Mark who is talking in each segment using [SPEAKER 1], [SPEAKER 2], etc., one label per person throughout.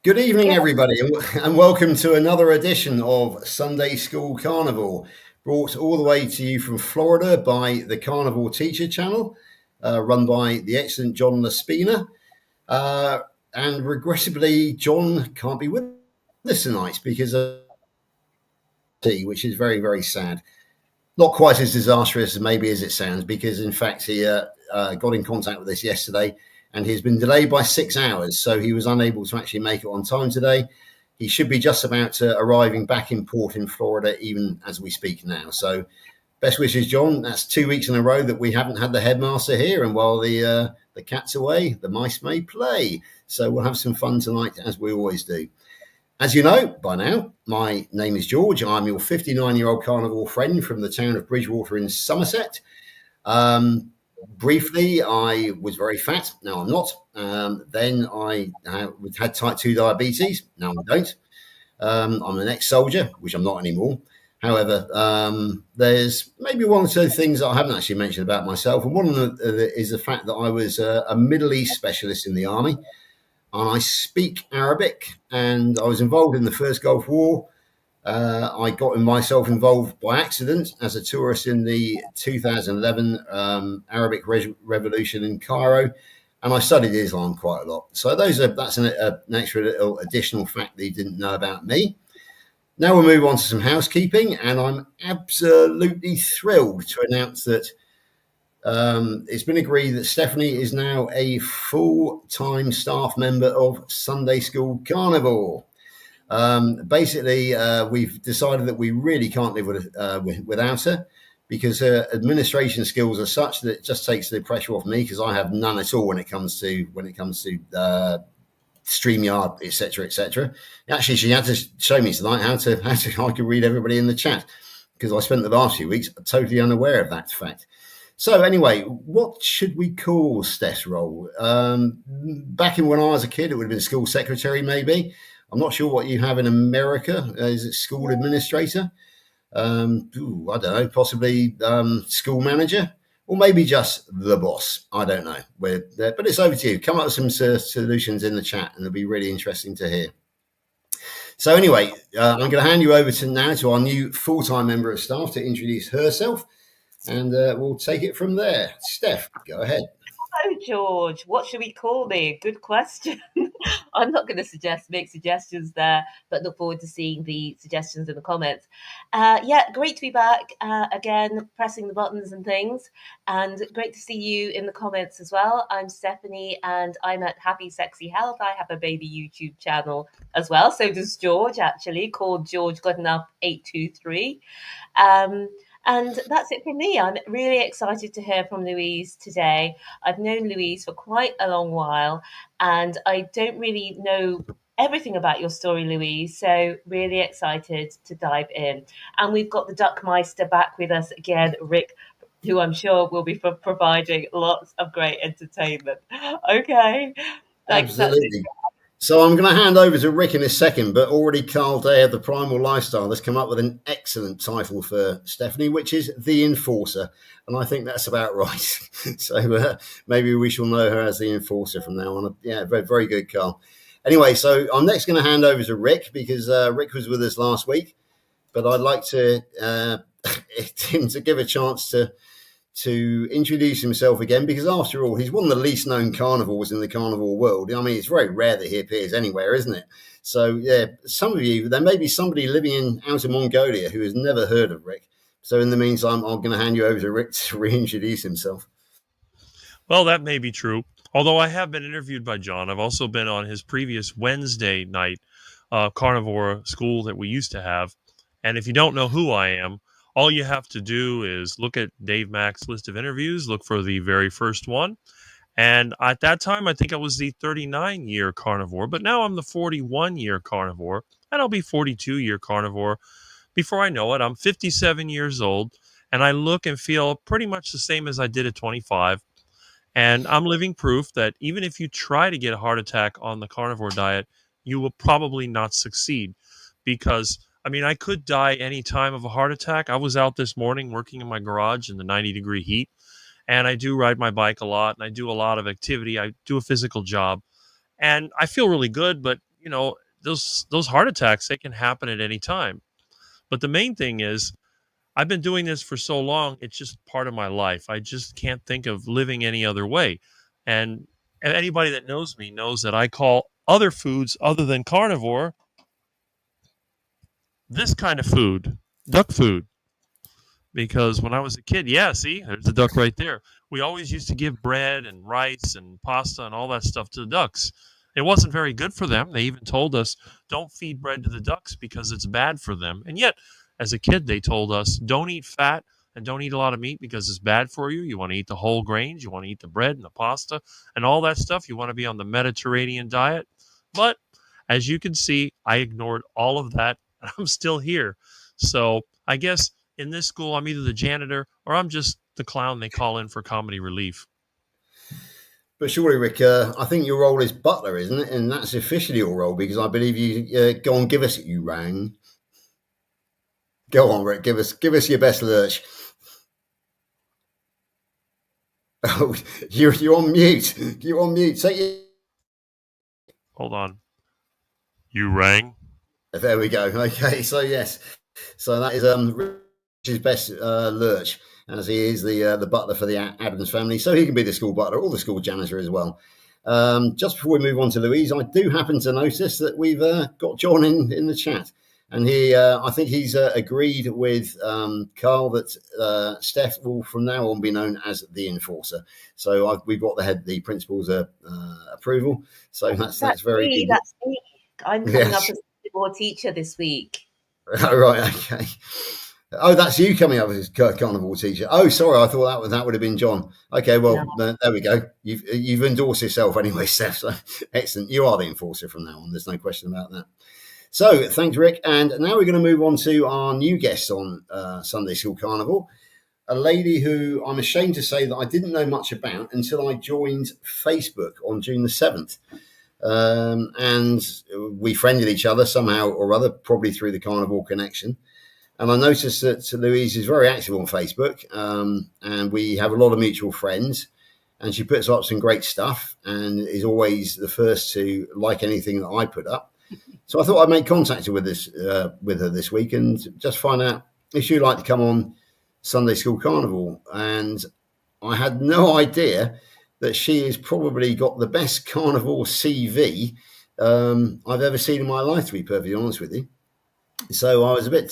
[SPEAKER 1] Good evening, everybody, and welcome to another edition of Sunday School Carnivore, brought all the way to you from Florida by the Carnivore Teacher Channel, run by the excellent John Laspina. And regrettably, John can't be with us tonight because of which is very, very sad. Not quite as disastrous maybe as it sounds, because in fact he got in contact with us yesterday and he's been delayed by 6 hours, so he was unable to actually make it on time today. He should be just about arriving back in port in Florida even as we speak now. So best wishes, John. That's 2 weeks in a row that we haven't had the headmaster here, and while the cat's away, the mice may play. So we'll have some fun tonight, as we always do. As you know by now, my name is George. I'm your 59-year-old carnivore friend from the town of Bridgewater in Somerset. Briefly, I was very fat. Now I'm not. Then I had type 2 diabetes. Now I don't. I'm an ex-soldier, which I'm not anymore. However, there's maybe one or two things that I haven't actually mentioned about myself. And one of them is the fact that I was a Middle East specialist in the army. And I speak Arabic, and I was involved in the first Gulf War. I got myself involved by accident as a tourist in the 2011 Arabic Revolution in Cairo, and I studied Islam quite a lot. So that's an extra little additional fact that you didn't know about me. Now we'll move on to some housekeeping, and I'm absolutely thrilled to announce that it's been agreed that Stephanie is now a full-time staff member of Sunday School Carnivore. Basically, we've decided that we really can't live without her, because her administration skills are such that it just takes the pressure off me, because I have none at all when it comes to StreamYard, etc., etc. Actually, she had to show me tonight how I could read everybody in the chat, because I spent the last few weeks totally unaware of that fact. So anyway, what should we call Steph's role? Back when I was a kid, it would have been school secretary, maybe. I'm not sure what you have in America. Is it school administrator? I don't know, possibly school manager, or maybe just the boss. I don't know. But it's over to you. Come up with some solutions in the chat, and it'll be really interesting to hear. So anyway, I'm going to hand you over to our new full-time member of staff to introduce herself, and we'll take it from there. Steph, go ahead.
[SPEAKER 2] Hello, George. What should we call me? Good question. I'm not going to make suggestions there, but look forward to seeing the suggestions in the comments. Great to be back again, pressing the buttons and things, and great to see you in the comments as well. I'm Stephanie, and I'm at happysexyhealth. I have a baby YouTube channel as well. So does George, actually, called George Goodenough 823. And that's it from me. I'm really excited to hear from Louise today. I've known Louise for quite a long while, and I don't really know everything about your story, Louise, so really excited to dive in. And we've got the Duckmeister back with us again, Rick, who I'm sure will be providing lots of great entertainment. Okay. Thanks.
[SPEAKER 1] Absolutely. So I'm going to hand over to Rick in a second, but already Carl Day of the Primal Lifestyle has come up with an excellent title for Stephanie, which is The Enforcer. And I think that's about right. So maybe we shall know her as The Enforcer from now on. Yeah, very, very good, Carl. Anyway, so I'm next going to hand over to Rick, because Rick was with us last week, but I'd like to him to give a chance to introduce himself again, because after all, he's one of the least known carnivores in the carnivore world. I mean, it's very rare that he appears anywhere, isn't it? So yeah, some of you, there may be somebody living out in Mongolia who has never heard of Rick. So in the meantime, I'm going to hand you over to Rick to reintroduce himself.
[SPEAKER 3] Well, that may be true. Although I have been interviewed by John, I've also been on his previous Wednesday night carnivore school that we used to have. And if you don't know who I am, all you have to do is look at Dave Mack's list of interviews, look for the very first one. And at that time, I think I was the 39-year carnivore, but now I'm the 41-year carnivore, and I'll be 42-year carnivore before I know it. I'm 57 years old, and I look and feel pretty much the same as I did at 25. And I'm living proof that even if you try to get a heart attack on the carnivore diet, you will probably not succeed, because I mean, I could die any time of a heart attack. I was out this morning working in my garage in the 90-degree heat, and I do ride my bike a lot, and I do a lot of activity. I do a physical job, And I feel really good, but those heart attacks, they can happen at any time. But the main thing is, I've been doing this for so long, it's just part of my life. I just can't think of living any other way. And anybody that knows me knows that I call other foods other than carnivore this kind of food, duck food. Because when I was a kid, see, there's the duck right there. We always used to give bread and rice and pasta and all that stuff to the ducks. It wasn't very good for them. They even told us, don't feed bread to the ducks because it's bad for them. And yet, as a kid, they told us, don't eat fat and don't eat a lot of meat because it's bad for you. You want to eat the whole grains. You want to eat the bread and the pasta and all that stuff. You want to be on the Mediterranean diet. But as you can see, I ignored all of that, and I'm still here. So I guess in this school, I'm either the janitor or I'm just the clown they call in for comedy relief.
[SPEAKER 1] But surely, Rick, I think your role is butler, isn't it? And that's officially your role, because I believe you go on, give us you rang. Go on, Rick, give us your best lurch. Oh, you're on mute. You're on mute.
[SPEAKER 3] Hold on. You rang.
[SPEAKER 1] There we go. Okay, so yes, so that is Rich's best lurch, as he is the butler for the Adams family, so he can be the school butler or the school janitor as well. Just before we move on to Louise, I do happen to notice that we've got John in the chat, and I think he's agreed with Carl that Steph will from now on be known as the enforcer. So we've got the principal's approval. So that's very good.
[SPEAKER 2] That's me. I'm coming up as a teacher this week.
[SPEAKER 1] Oh, right, okay. Oh, that's you coming up as carnivore teacher. Oh, sorry, I thought that would have been John. Okay, well, no. There we go. You've endorsed yourself anyway, Steph. So excellent. You are the enforcer from now on. There's no question about that. So thanks, Rick. And now we're going to move on to our new guest on Sunday School Carnivore, a lady who I'm ashamed to say that I didn't know much about until I joined Facebook on June the 7th. And we friended each other somehow or other, probably through the Carnivore connection. And I noticed that Louise is very active on Facebook, and we have a lot of mutual friends, and she puts up some great stuff and is always the first to like anything that I put up. So I thought I'd make contact with her this week and just find out if she'd like to come on Sunday School Carnivore. And I had no idea that she has probably got the best carnivore CV I've ever seen in my life, to be perfectly honest with you. So I was a bit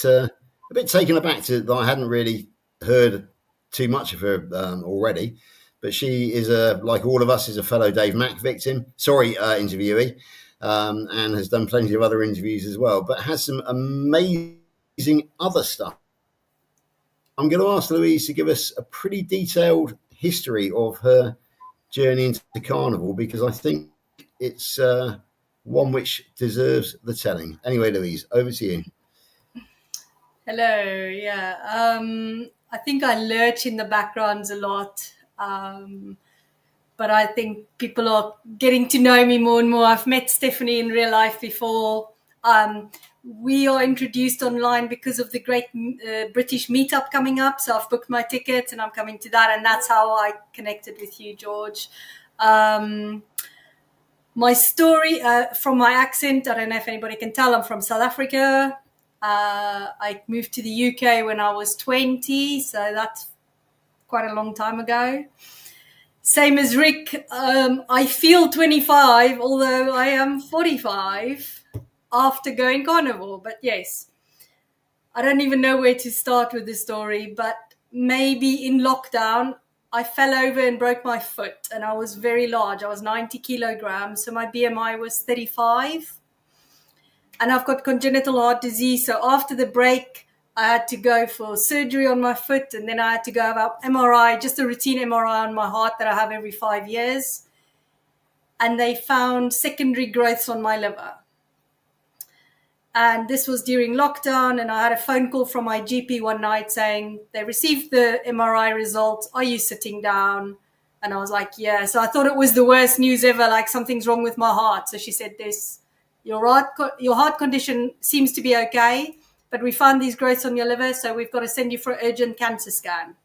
[SPEAKER 1] taken aback that I hadn't really heard too much of her already. But she is like all of us, is a fellow Dave Mack interviewee, and has done plenty of other interviews as well, but has some amazing other stuff. I'm going to ask Louise to give us a pretty detailed history of her journey into carnivore, because I think it's one which deserves the telling. Anyway, Louise, over to you.
[SPEAKER 4] Hello. Yeah. I think I lurch in the backgrounds a lot. But I think people are getting to know me more and more. I've met Stephanie in real life before. We are introduced online because of the great British meetup coming up. So I've booked my ticket and I'm coming to that. And that's how I connected with you, George. My story, from my accent, I don't know if anybody can tell, I'm from South Africa. I moved to the UK when I was 20. So that's quite a long time ago. Same as Rick, I feel 25, although I am 45 after going carnivore. But yes, I don't even know where to start with the story, but maybe in lockdown, I fell over and broke my foot, and I was very large. I was 90 kilograms, so my BMI was 35. And I've got congenital heart disease, so after the break, I had to go for surgery on my foot, and then I had to go have MRI, just a routine MRI on my heart that I have every 5 years. And they found secondary growths on my liver. And this was during lockdown, and I had a phone call from my GP one night saying, they received the MRI results. Are you sitting down? And I was like, yeah. So I thought it was the worst news ever, like something's wrong with my heart. So she said, your heart condition seems to be okay, but we found these growths on your liver, so we've got to send you for an urgent cancer scan.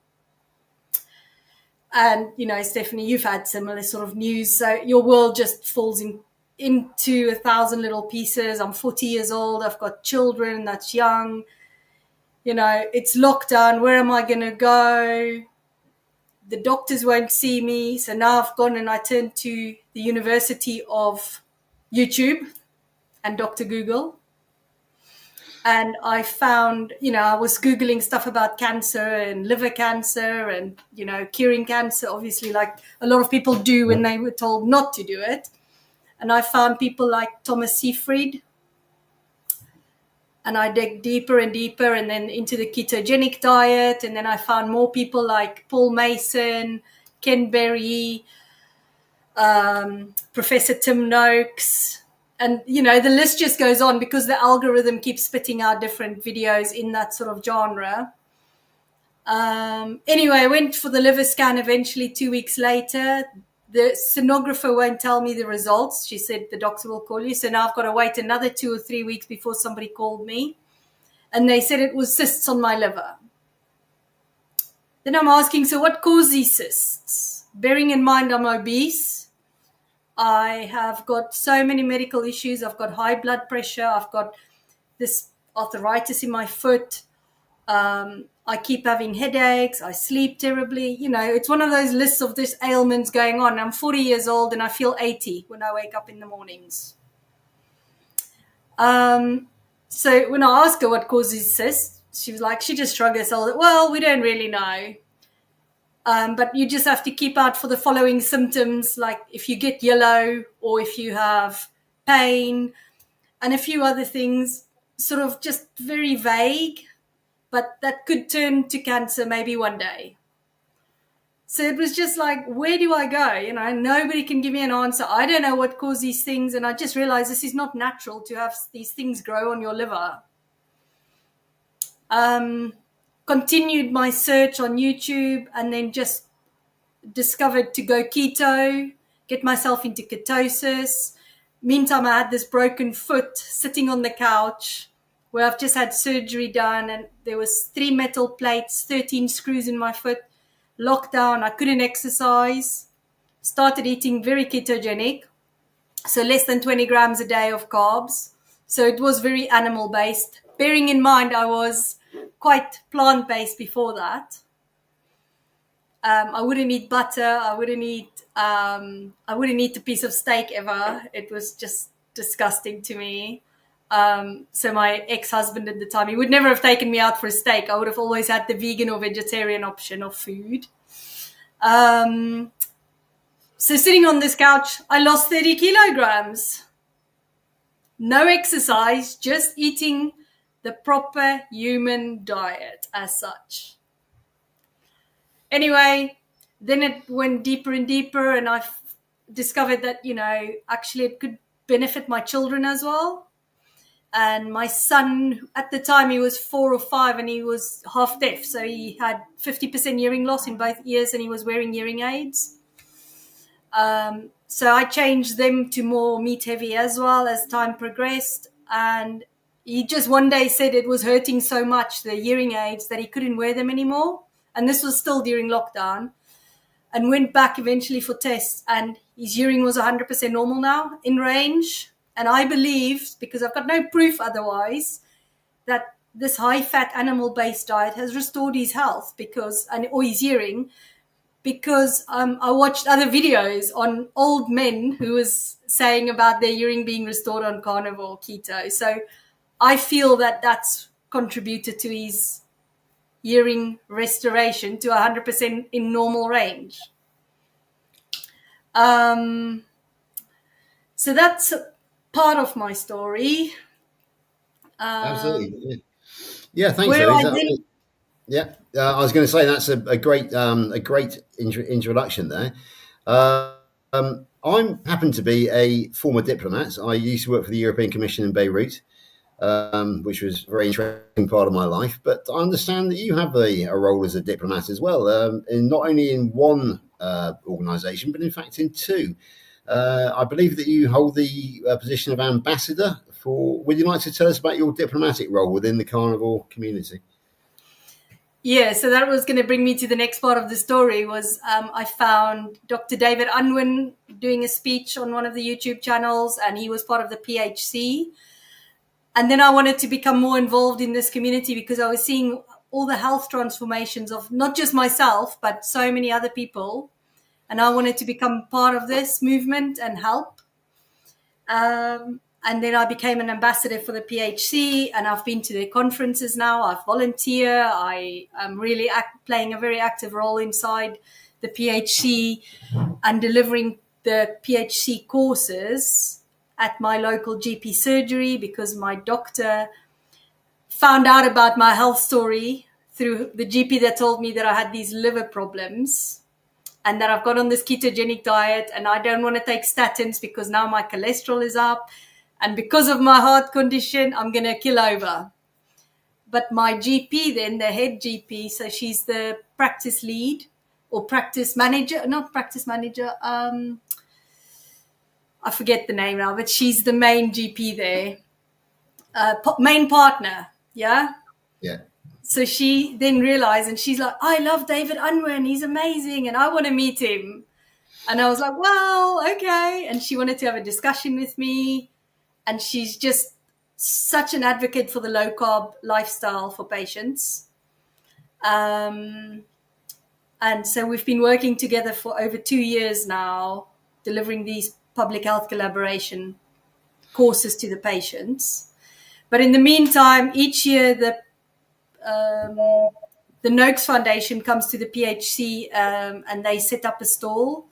[SPEAKER 4] And, Stephanie, you've had similar sort of news. So your world just falls into 1,000 little pieces. I'm 40 years old. I've got children that's young. You know, it's lockdown. Where am I going to go? The doctors won't see me. So now I've gone and I turned to the University of YouTube and Dr. Google. And I found, you know, I was Googling stuff about cancer and liver cancer and, you know, curing cancer, obviously, like a lot of people do when they were told not to do it. And I found people like Thomas Seyfried. And I dug deeper and deeper and then into the ketogenic diet. And then I found more people like Paul Mason, Ken Berry, Professor Tim Noakes. And, you know, the list just goes on because the algorithm keeps spitting out different videos in that sort of genre. Anyway, I went for the liver scan eventually 2 weeks later. The sonographer won't tell me the results. She said the doctor will call you. So now I've got to wait another 2 or 3 weeks before somebody called me. And they said it was cysts on my liver. Then I'm asking, so what caused these cysts? Bearing in mind I'm obese. I have got so many medical issues. I've got high blood pressure. I've got this arthritis in my foot. I keep having headaches. I sleep terribly. You know, it's one of those lists of these ailments going on. I'm 40 years old and I feel 80 when I wake up in the mornings. So when I asked her what causes cysts, she was like, she just shrugged herself. Well, we don't really know. But you just have to keep out for the following symptoms, like if you get yellow or if you have pain and a few other things, sort of just very vague. But that could turn to cancer maybe one day. So it was just like, where do I go? You know, nobody can give me an answer. I don't know what caused these things. And I just realized this is not natural to have these things grow on your liver. Continued my search on YouTube and then just discovered to go keto, get myself into ketosis. Meantime, I had this broken foot sitting on the couch where I've just had surgery done and there was 3 metal plates, 13 screws in my foot, lockdown, I couldn't exercise, started eating very ketogenic, so less than 20 grams a day of carbs. So it was very animal-based, bearing in mind I was quite plant-based before that. I wouldn't eat butter, I wouldn't eat a piece of steak ever. It was just disgusting to me. So my ex-husband at the time, he would never have taken me out for a steak. I would have always had the vegan or vegetarian option of food. So sitting on this couch, I lost 30 kilograms. No exercise, just eating the proper human diet as such. Anyway, then it went deeper and deeper and I discovered that, you know, actually it could benefit my children as well. And my son, at the time, he was 4 or 5 and he was half deaf. So he had 50% hearing loss in both ears and he was wearing hearing aids. So I changed them to more meat heavy as well as time progressed. And he just one day said it was hurting so much, the hearing aids, that he couldn't wear them anymore. And this was still during lockdown. And went back eventually for tests. And his hearing was 100% normal now, in range. And I believe, because I've got no proof otherwise, that this high-fat animal-based diet has restored his health or his hearing, because I watched other videos on old men who was saying about their hearing being restored on carnivore keto. So I feel that that's contributed to his hearing restoration to 100% in normal range. So that's part of my story.
[SPEAKER 1] Absolutely. Yeah, thanks, Zoe. Yeah, I was going to say that's a great introduction there. I happen to be a former diplomat. I used to work for the European Commission in Beirut, which was a very interesting part of my life. But I understand that you have a role as a diplomat as well, in not only in one organisation, but in fact in 2. I believe that you hold the position of ambassador for. Would you like to tell us about your diplomatic role within the carnivore community?
[SPEAKER 4] Yeah, so that was going to bring me to the next part of the story. Was I found Dr. David Unwin doing a speech on one of the YouTube channels, and he was part of the PHC. And then I wanted to become more involved in this community because I was seeing all the health transformations of not just myself, but so many other people. And I wanted to become part of this movement and help. And then I became an ambassador for the PHC, and I've been to their conferences now. I volunteer. I am really playing a very active role inside the PHC and delivering the PHC courses at my local GP surgery, because my doctor found out about my health story through the GP that told me that I had these liver problems and that I've got on this ketogenic diet and I don't want to take statins because now my cholesterol is up. And because of my heart condition, I'm going to kill over. But my GP then, the head GP, so she's the practice lead or practice manager, not practice manager, I forget the name now, but she's the main GP there, main partner, yeah?
[SPEAKER 1] Yeah.
[SPEAKER 4] So she then realized, and she's like, I love David Unwin, he's amazing, and I want to meet him. And I was like, well, okay. And she wanted to have a discussion with me. And she's just such an advocate for the low-carb lifestyle for patients. And so we've been working together for over 2 years now, delivering these public health collaboration courses to the patients. But in the meantime, each year the Noakes Foundation comes to the PHC and they set up a stall.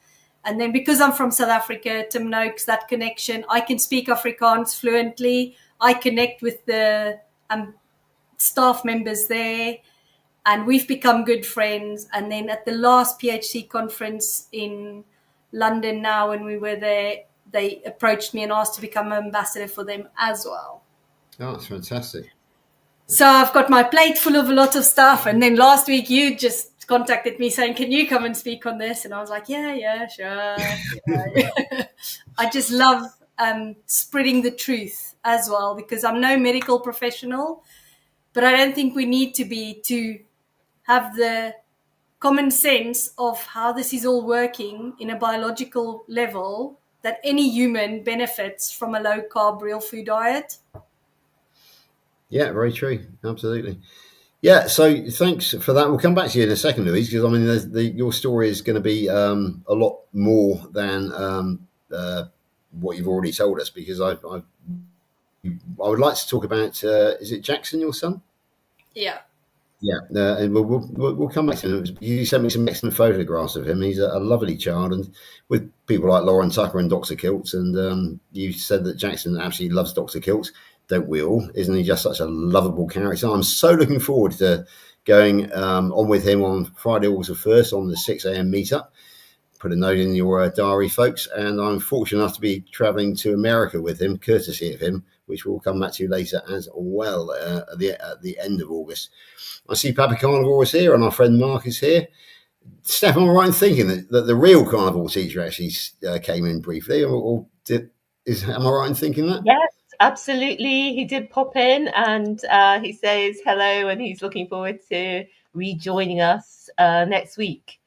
[SPEAKER 4] And then because I'm from South Africa, Tim Noakes, that connection, I can speak Afrikaans fluently. I connect with the staff members there, and we've become good friends. And then at the last PHC conference in London now, when we were there, they approached me and asked to become an ambassador for them as well.
[SPEAKER 1] Oh, that's fantastic. So
[SPEAKER 4] I've got my plate full of a lot of stuff. And then last week you just contacted me saying, can you come and speak on this? And I was like, yeah, sure. I just love spreading the truth as well, because I'm no medical professional, but I don't think we need to be to have the common sense of how this is all working in a biological level, that any human benefits from a low-carb real food diet.
[SPEAKER 1] Yeah, very true. Absolutely. Yeah, so thanks for that. We'll come back to you in a second, Louise, because I mean, your story is going to be a lot more than what you've already told us. Because I would like to talk about is it Jackson, your son?
[SPEAKER 4] Yeah.
[SPEAKER 1] Yeah, and we'll come back to him. You sent me some excellent photographs of him. He's a lovely child, and with people like Lauren Tucker and Dr. Kiltz. And you said that Jackson absolutely loves Dr. Kiltz. Don't we all? Isn't he just such a lovable character? I'm so looking forward to going on with him on Friday, August 1st on the 6 a.m. meetup. Put a note in your diary, folks. And I'm fortunate enough to be traveling to America with him, courtesy of him, which we'll come back to later as well at the end of August. I see Papa Carnivore is here and our friend Mark is here. Steph, am I right in thinking that the real Carnivore teacher actually came in briefly? Am I right in thinking that?
[SPEAKER 2] Yes. Absolutely. He did pop in and he says hello and he's looking forward to rejoining us next week.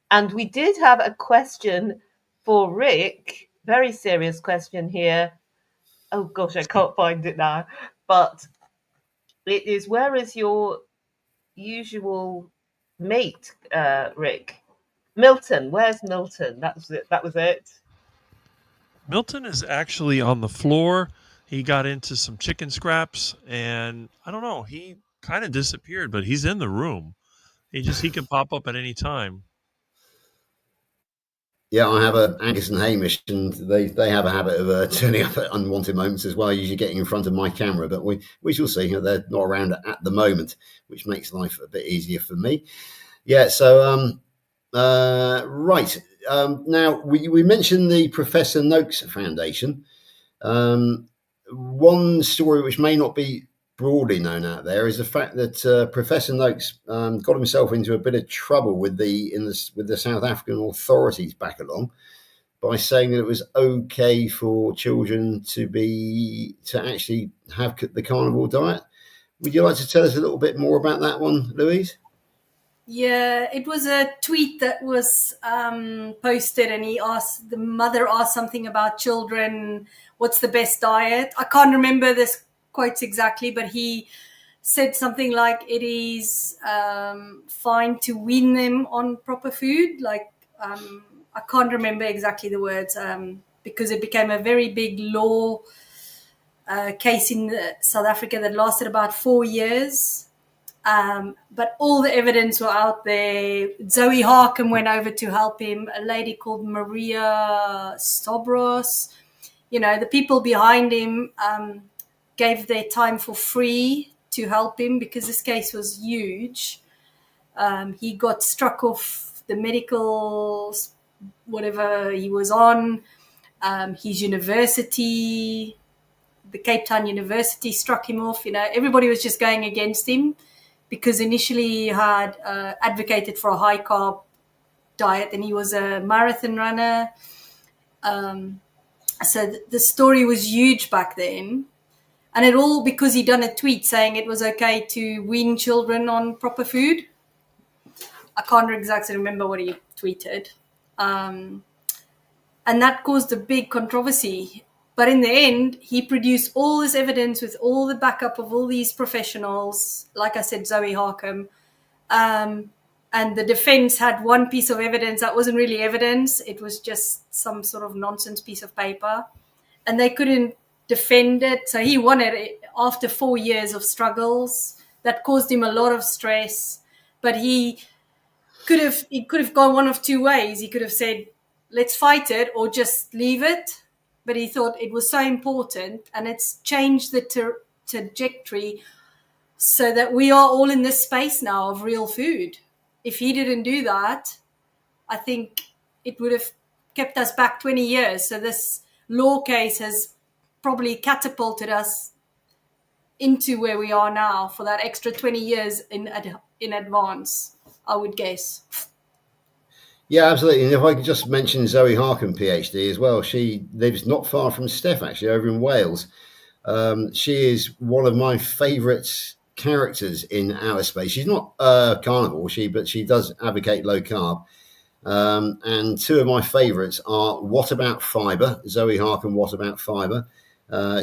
[SPEAKER 2] And we did have a question for Rick, very serious question here. Oh gosh, I can't find it now. But it is, where is your usual mate, Rick? Milton, where's Milton? That was it.
[SPEAKER 3] Milton is actually on the floor. He got into some chicken scraps, and I don't know. He kind of disappeared, but he's in the room. He can pop up at any time.
[SPEAKER 1] Yeah, I have Angus and Hamish, and they have a habit of turning up at unwanted moments as well, usually getting in front of my camera. But we shall see. They're not around at the moment, which makes life a bit easier for me. Yeah, so right. Now, we mentioned the Professor Noakes Foundation. One story which may not be broadly known out there is the fact that Professor Noakes got himself into a bit of trouble with the South African authorities back along by saying that it was okay for children to have the carnivore diet. Would you like to tell us a little bit more about that one, Louise?
[SPEAKER 4] Yeah, it was a tweet that was posted, and the mother asked something about children, what's the best diet? I can't remember this quotes exactly, but he said something like it is fine to wean them on proper food. Like, I can't remember exactly the words because it became a very big law case in South Africa that lasted about 4 years. But all the evidence were out there. Zoe Harcombe went over to help him, a lady called Maria Stobros. You know, the people behind him gave their time for free to help him because this case was huge. He got struck off the medical, whatever he was on. His university, the Cape Town University, struck him off. You know, everybody was just going against him because initially he had advocated for a high-carb diet, and he was a marathon runner. So the story was huge back then. And it all because he done a tweet saying it was okay to wean children on proper food. I can't exactly remember what he tweeted. And that caused a big controversy. But in the end, he produced all this evidence with all the backup of all these professionals, like I said, Zoe Harcombe. And the defense had one piece of evidence that wasn't really evidence. It was just some sort of nonsense piece of paper. And they couldn't defend it. So he won it after 4 years of struggles. That caused him a lot of stress. But he could have gone one of two ways. He could have said, let's fight it or just leave it. But he thought it was so important, and it's changed the trajectory so that we are all in this space now of real food. If he didn't do that, I think it would have kept us back 20 years. So this law case has probably catapulted us into where we are now for that extra 20 years in advance, I would guess.
[SPEAKER 1] Yeah, absolutely. And if I could just mention Zoe Harcombe, PhD, as well. She lives not far from Steph, actually, over in Wales. She is one of my favourite characters in our space. She's not carnivore, but she does advocate low carb. And two of my favourites are What About Fibre? Zoe Harcombe, What About Fibre?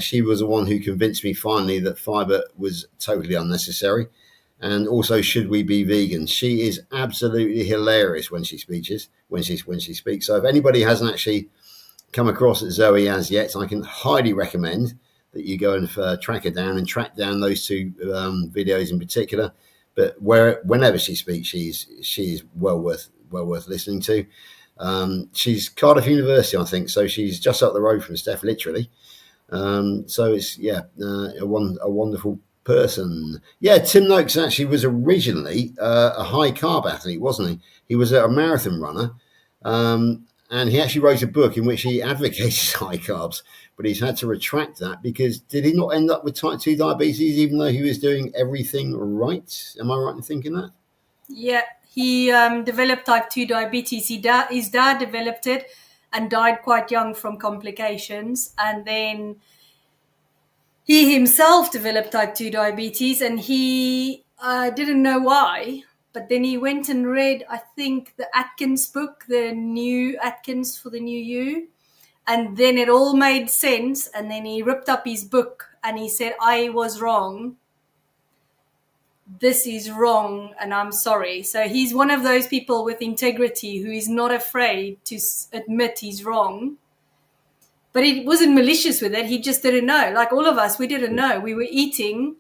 [SPEAKER 1] She was the one who convinced me finally that fibre was totally unnecessary. And also, Should We Be Vegan? She is absolutely hilarious when she speaks. So if anybody hasn't actually come across Zoe as yet, I can highly recommend that you go and track her down and track down those two videos in particular. But whenever she speaks, she's well worth listening to. She's Cardiff University, I think, so she's just up the road from Steph, literally. So it's a wonderful person. Yeah, Tim Noakes actually was originally a high carb athlete, wasn't he? He was a marathon runner, and he actually wrote a book in which he advocated high carbs, but he's had to retract that because did he not end up with type 2 diabetes even though he was doing everything right? Am I right in thinking that?
[SPEAKER 4] Yeah, he developed type 2 diabetes. His dad developed it and died quite young from complications, and then he himself developed type 2 diabetes, and he didn't know why. But then he went and read, I think, the Atkins book, the new Atkins for the New You. And then it all made sense. And then he ripped up his book and he said, I was wrong. This is wrong and I'm sorry. So he's one of those people with integrity who is not afraid to admit he's wrong. But he wasn't malicious with it. He just didn't know. Like all of us, we didn't know. We were eating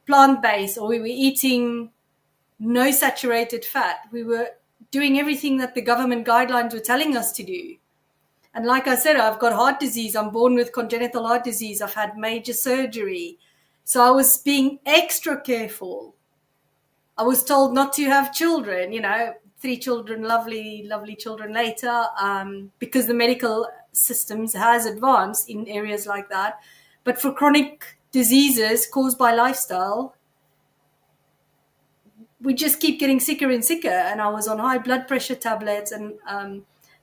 [SPEAKER 4] plant-based, or we were eating no saturated fat. We were doing everything that the government guidelines were telling us to do. And like I said, I've got heart disease. I'm born with congenital heart disease. I've had major surgery. So I was being extra careful. I was told not to have children, 3 children, lovely, lovely children later, because the medical systems has advanced in areas like that. But for chronic diseases caused by lifestyle, we just keep getting sicker and sicker. And I was on high blood pressure tablets, and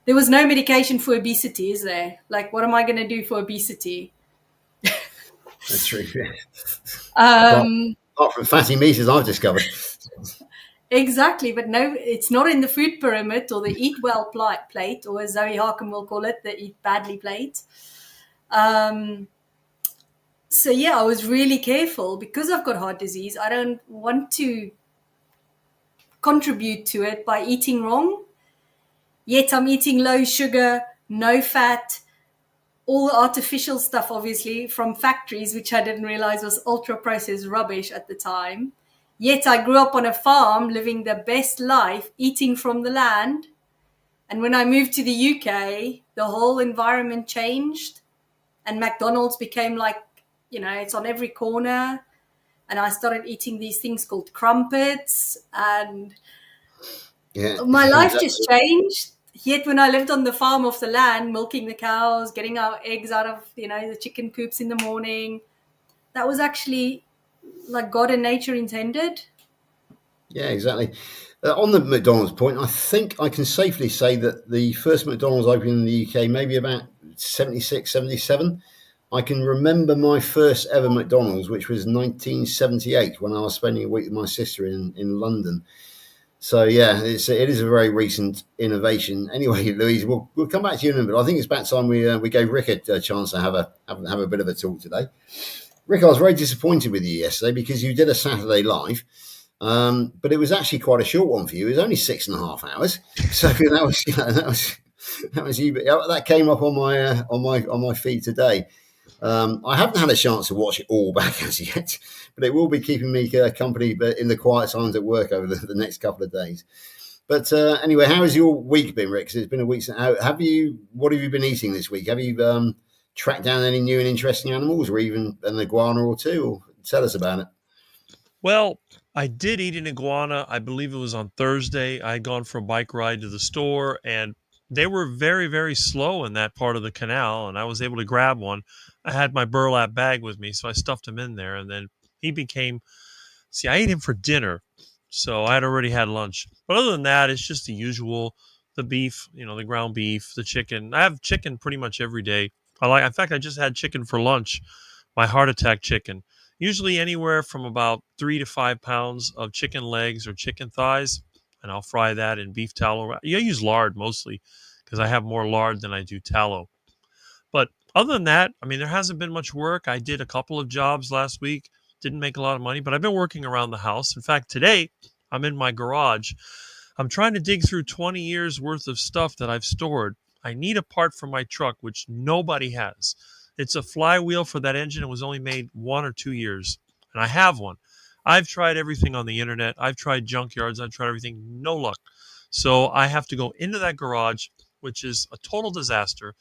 [SPEAKER 4] there was no medication for obesity, is there? Like, what am I going to do for obesity?
[SPEAKER 1] That's true. Yeah. Apart from fatty meat, as I've discovered.
[SPEAKER 4] Exactly, but no, it's not in the food pyramid or the eat well plate, or as Zoe Harcombe will call it, the eat badly plate. So yeah, I was really careful because I've got heart disease. I don't want to contribute to it by eating wrong. Yet I'm eating low sugar, no fat, all the artificial stuff, obviously, from factories, which I didn't realize was ultra processed rubbish at the time. Yet I grew up on a farm, living the best life, eating from the land. And when I moved to the UK, the whole environment changed, and McDonald's became like, it's on every corner. And I started eating these things called crumpets, and my life just changed. Yet when I lived on the farm of the land, milking the cows, getting our eggs out of, the chicken coops in the morning, that was actually like God and nature intended.
[SPEAKER 1] Yeah, exactly. On the McDonald's point, I think I can safely say that the first McDonald's opened in the UK, maybe about 76, 77. I can remember my first ever McDonald's, which was 1978, when I was spending a week with my sister in London. So yeah, it is a very recent innovation. Anyway, Louise, we'll come back to you in a minute. I think it's about time we gave Rick a chance to have a bit of a talk today. Rick, I was very disappointed with you yesterday because you did a Saturday live, but it was actually quite a short one for you. It was only 6.5 hours, so that was you. That came up on my feed today. I haven't had a chance to watch it all back as yet, but it will be keeping me company in the quiet times at work over the next couple of days. But anyway, how has your week been, Rick? 'Cause it's been a week. What have you been eating this week? Have you tracked down any new and interesting animals, or even an iguana or two? Or tell us about it.
[SPEAKER 3] Well, I did eat an iguana. I believe it was on Thursday. I had gone for a bike ride to the store, and they were very, very slow in that part of the canal, and I was able to grab one. I had my burlap bag with me, so I stuffed him in there, and then I ate him for dinner, so I had already had lunch. But other than that, it's just the usual, the beef, the ground beef, the chicken. I have chicken pretty much every day. In fact, I just had chicken for lunch, my heart attack chicken. Usually anywhere from about 3 to 5 pounds of chicken legs or chicken thighs, and I'll fry that in beef tallow. I use lard mostly because I have more lard than I do tallow. But other than that, there hasn't been much work. I did a couple of jobs last week, didn't make a lot of money, but I've been working around the house. In fact, today I'm in my garage. I'm trying to dig through 20 years worth of stuff that I've stored. I need a part for my truck, which nobody has. It's a flywheel for that engine. It was only made 1 or 2 years, and I have one. I've tried everything on the internet. I've tried junkyards. I've tried everything. No luck. So I have to go into that garage, which is a total disaster.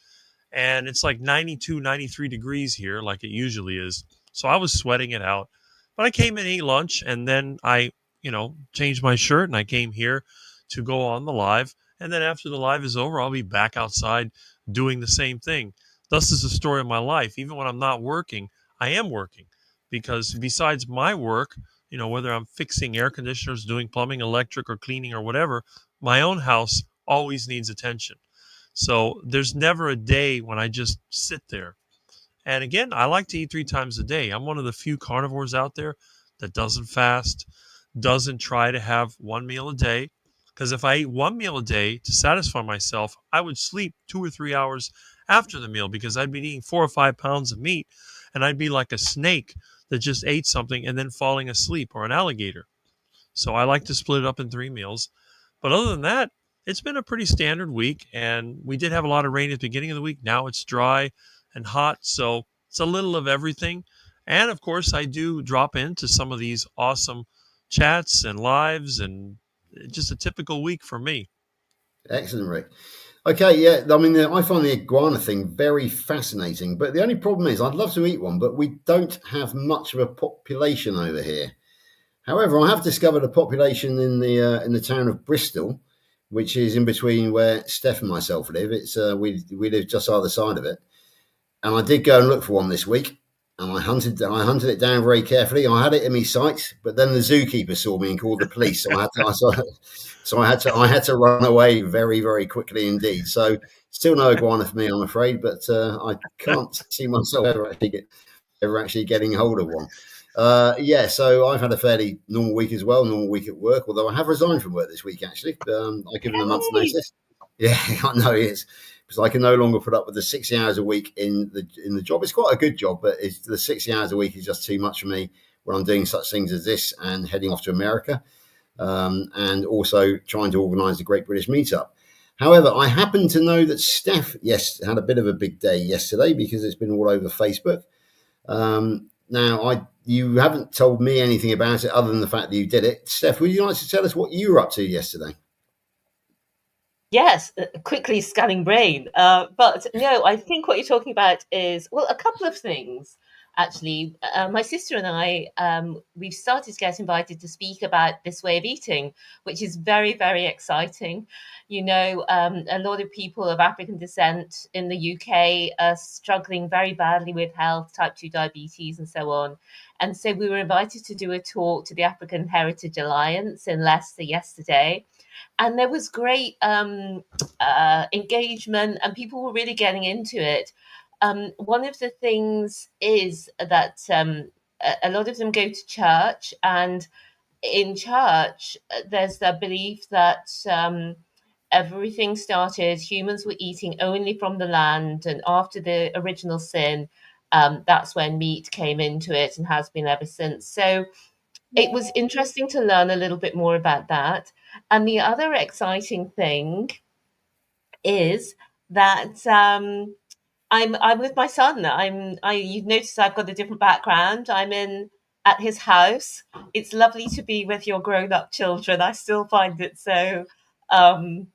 [SPEAKER 3] And it's like 92, 93 degrees here, like it usually is. So I was sweating it out. But I came and ate lunch, and then I, changed my shirt, and I came here to go on the live. And then after the live is over, I'll be back outside doing the same thing. Thus is the story of my life. Even when I'm not working, I am working. Because besides my work, whether I'm fixing air conditioners, doing plumbing, electric, or cleaning or whatever, my own house always needs attention. So there's never a day when I just sit there. And again, I like to eat 3 times a day. I'm one of the few carnivores out there that doesn't fast, doesn't try to have 1 meal a day. Because if I ate 1 meal a day to satisfy myself, I would sleep 2 or 3 hours after the meal because I'd be eating 4 or 5 pounds of meat, and I'd be like a snake that just ate something and then falling asleep, or an alligator. So I like to split it up in 3 meals. But other than that, it's been a pretty standard week, and we did have a lot of rain at the beginning of the week. Now it's dry and hot, so it's a little of everything. And of course, I do drop into some of these awesome chats and lives, and just a typical week for me.
[SPEAKER 1] Excellent, Rick. Okay, yeah, I find the iguana thing very fascinating, but the only problem is I'd love to eat one, but we don't have much of a population over here. However, I have discovered a population in the town of Bristol, which is in between where Steph and myself live. It's we live just either side of it, and I did go and look for one this week, and I hunted it down very carefully. I had it in my sights, but then the zookeeper saw me and called the police, so I had to run away very, very quickly indeed. So still no iguana for me, I'm afraid, but I can't see myself ever actually getting hold of one. Yeah, so I've had a fairly normal week as well, normal week at work, although I have resigned from work this week, actually. I've given a month's notice. Yeah, I know it's because I can no longer put up with the 60 hours a week in the job. It's quite a good job, but the 60 hours a week is just too much for me when I'm doing such things as this and heading off to America, and also trying to organise the Great British Meetup. However, I happen to know that Steph, had a bit of a big day yesterday because it's been all over Facebook. Now, you haven't told me anything about it other than the fact that you did it. Steph, would you like to tell us what you were up to yesterday?
[SPEAKER 2] Yes, quickly scanning brain. But no, I think what you're talking about is, well, a couple of things, actually. My sister and I, we've started to get invited to speak about this way of eating, which is very, very exciting. You know, a lot of people of African descent in the UK are struggling very badly with health, type 2 diabetes, and so on. And so we were invited to do a talk to the African Heritage Alliance in Leicester yesterday. And there was great engagement, and people were really getting into it. One of the things is that a lot of them go to church, and in church, there's the belief that everything started, humans were eating only from the land, and after the original sin, that's when meat came into it and has been ever since. So it was interesting to learn a little bit more about that. And the other exciting thing is that I'm with my son. You've noticed I've got a different background. I'm in at his house. It's lovely to be with your grown-up children. I still find it so um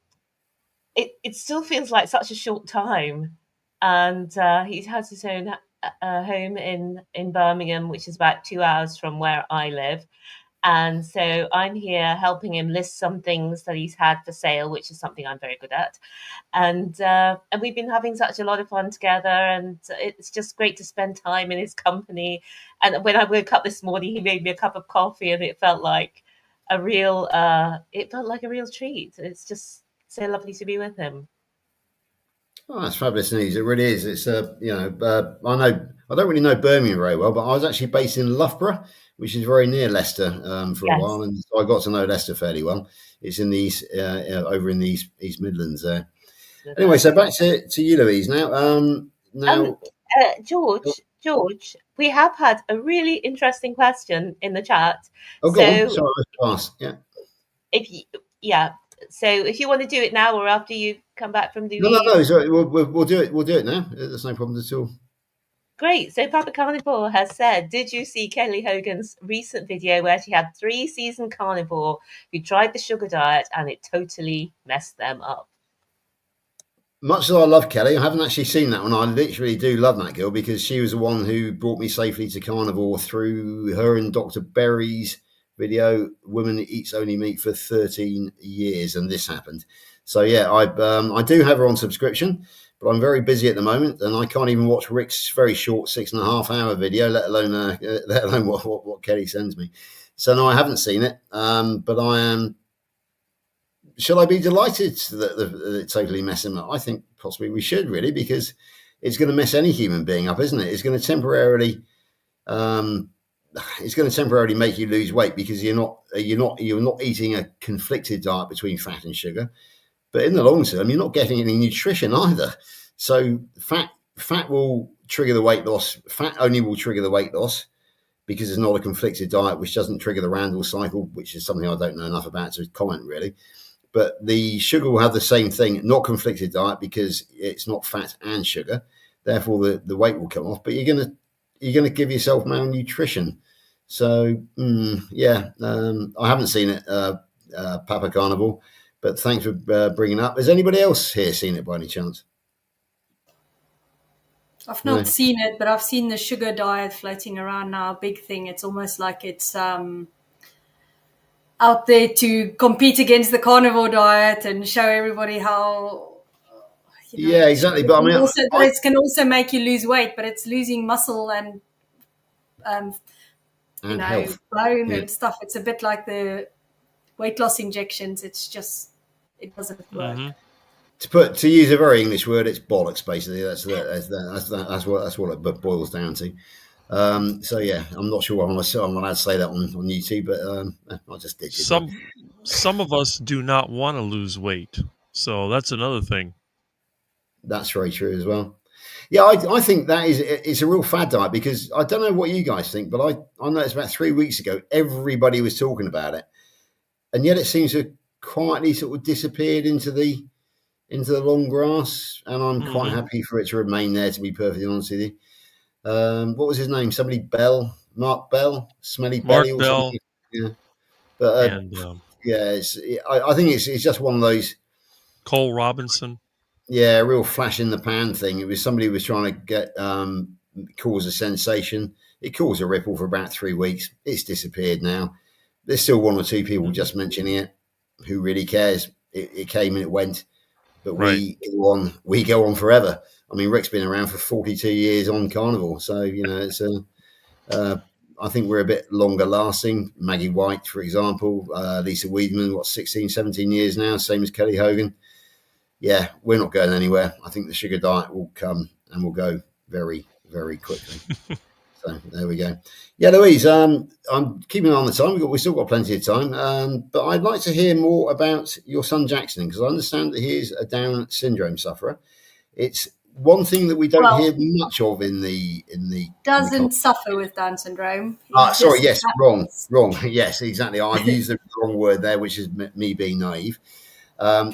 [SPEAKER 2] it still feels like such a short time. And he has his own home in Birmingham, which is about 2 hours from where I live. And so I'm here helping him list some things that he's had for sale, which is something I'm very good at. And we've been having such a lot of fun together, and it's just great to spend time in his company. And when I woke up this morning, he made me a cup of coffee, and it felt like a real treat. It's just so lovely to be with him.
[SPEAKER 1] Oh, that's fabulous news. It really is. It's I don't really know Birmingham very well, but I was actually based in Loughborough, which is very near Leicester for a while, and so I got to know Leicester fairly well. It's in the east, over in the East Midlands there. Anyway, so back to you, Louise. Now,
[SPEAKER 2] George, we have had a really interesting question in the chat.
[SPEAKER 1] Oh, go on. Sorry, I was asked. Yeah.
[SPEAKER 2] So if you want to do it now or after you come back from the
[SPEAKER 1] No. Sorry, we'll do it. We'll do it now. There's no problem at all.
[SPEAKER 2] Great. So Papa Carnivore has said, did you see Kelly Hogan's recent video where she had 3 seasoned carnivore who tried the sugar diet and it totally messed them up?
[SPEAKER 1] Much as I love Kelly, I haven't actually seen that one. I literally do love that girl because she was the one who brought me safely to carnivore through her and Dr. Berry's video, Woman Eats Only Meat for 13 years, and this happened. So yeah, I do have her on subscription, but I'm very busy at the moment, and I can't even watch Rick's very short 6.5 hour video, let alone what Kelly sends me. So no, I haven't seen it, but I am. Shall I be delighted that it totally messed him up? I think possibly we should, really, because it's going to mess any human being up, isn't it? It's going to temporarily make you lose weight because you're not eating a conflicted diet between fat and sugar. But in the long term, you're not getting any nutrition either. So fat will trigger the weight loss. Fat only will trigger the weight loss because it's not a conflicted diet, which doesn't trigger the Randall cycle, which is something I don't know enough about to comment, really. But the sugar will have the same thing, not conflicted diet, because it's not fat and sugar. Therefore, the weight will come off. But you're gonna give yourself malnutrition. So I haven't seen it, Papa Carnivore. But thanks for bringing it up. Has anybody else here seen it by any chance?
[SPEAKER 4] I've not seen it, but I've seen the sugar diet floating around now, a big thing. It's almost like it's out there to compete against the carnivore diet and show everybody how.
[SPEAKER 1] Yeah, exactly. But I mean,
[SPEAKER 4] it can also make you lose weight, but it's losing muscle and
[SPEAKER 1] health.
[SPEAKER 4] bone and stuff. It's a bit like the weight loss injections. It's just it doesn't work.
[SPEAKER 3] Mm-hmm.
[SPEAKER 1] To use a very English word, it's bollocks. Basically, that's what it boils down to. So yeah, I'm not sure I'm allowed to say that on YouTube, but I just did.
[SPEAKER 3] Some of us do not want to lose weight, so that's another thing.
[SPEAKER 1] That's very true as well. Yeah, I think that it's a real fad diet, because I don't know what you guys think, but I noticed about 3 weeks ago everybody was talking about it, and yet it seems to have quietly sort of disappeared into the long grass, and I'm quite happy for it to remain there, to be perfectly honest with you. What was his name? Somebody Mark Bell, Smelly
[SPEAKER 3] Mark
[SPEAKER 1] Belly or
[SPEAKER 3] Bell,
[SPEAKER 1] something. Yeah, but
[SPEAKER 3] and
[SPEAKER 1] yeah, I think it's just one of those.
[SPEAKER 3] Cole Robinson.
[SPEAKER 1] Yeah, a real flash in the pan thing. It was somebody who was trying to get cause a sensation. It caused a ripple for about 3 weeks. It's disappeared now. There's still one or two people just mentioning it. Who really cares? It came and it went. But
[SPEAKER 3] Right.
[SPEAKER 1] we go on forever. I mean, Rick's been around for 42 years on Carnivore, so it's I think we're a bit longer lasting. Maggie White, for example, Lisa Weidman, 16, 17 years now, same as Kelly Hogan. Yeah, we're not going anywhere. I think the sugar diet will come and will go very, very quickly. So there we go. Yeah, Louise, I'm keeping on the time. We've still got plenty of time, but I'd like to hear more about your son Jackson, because I understand that he is a Down syndrome sufferer. It's one thing that we don't hear much of in the
[SPEAKER 4] doesn't suffer with Down syndrome.
[SPEAKER 1] Sorry, yes, wrong. Yes, exactly. I've used the wrong word there, which is me being naive.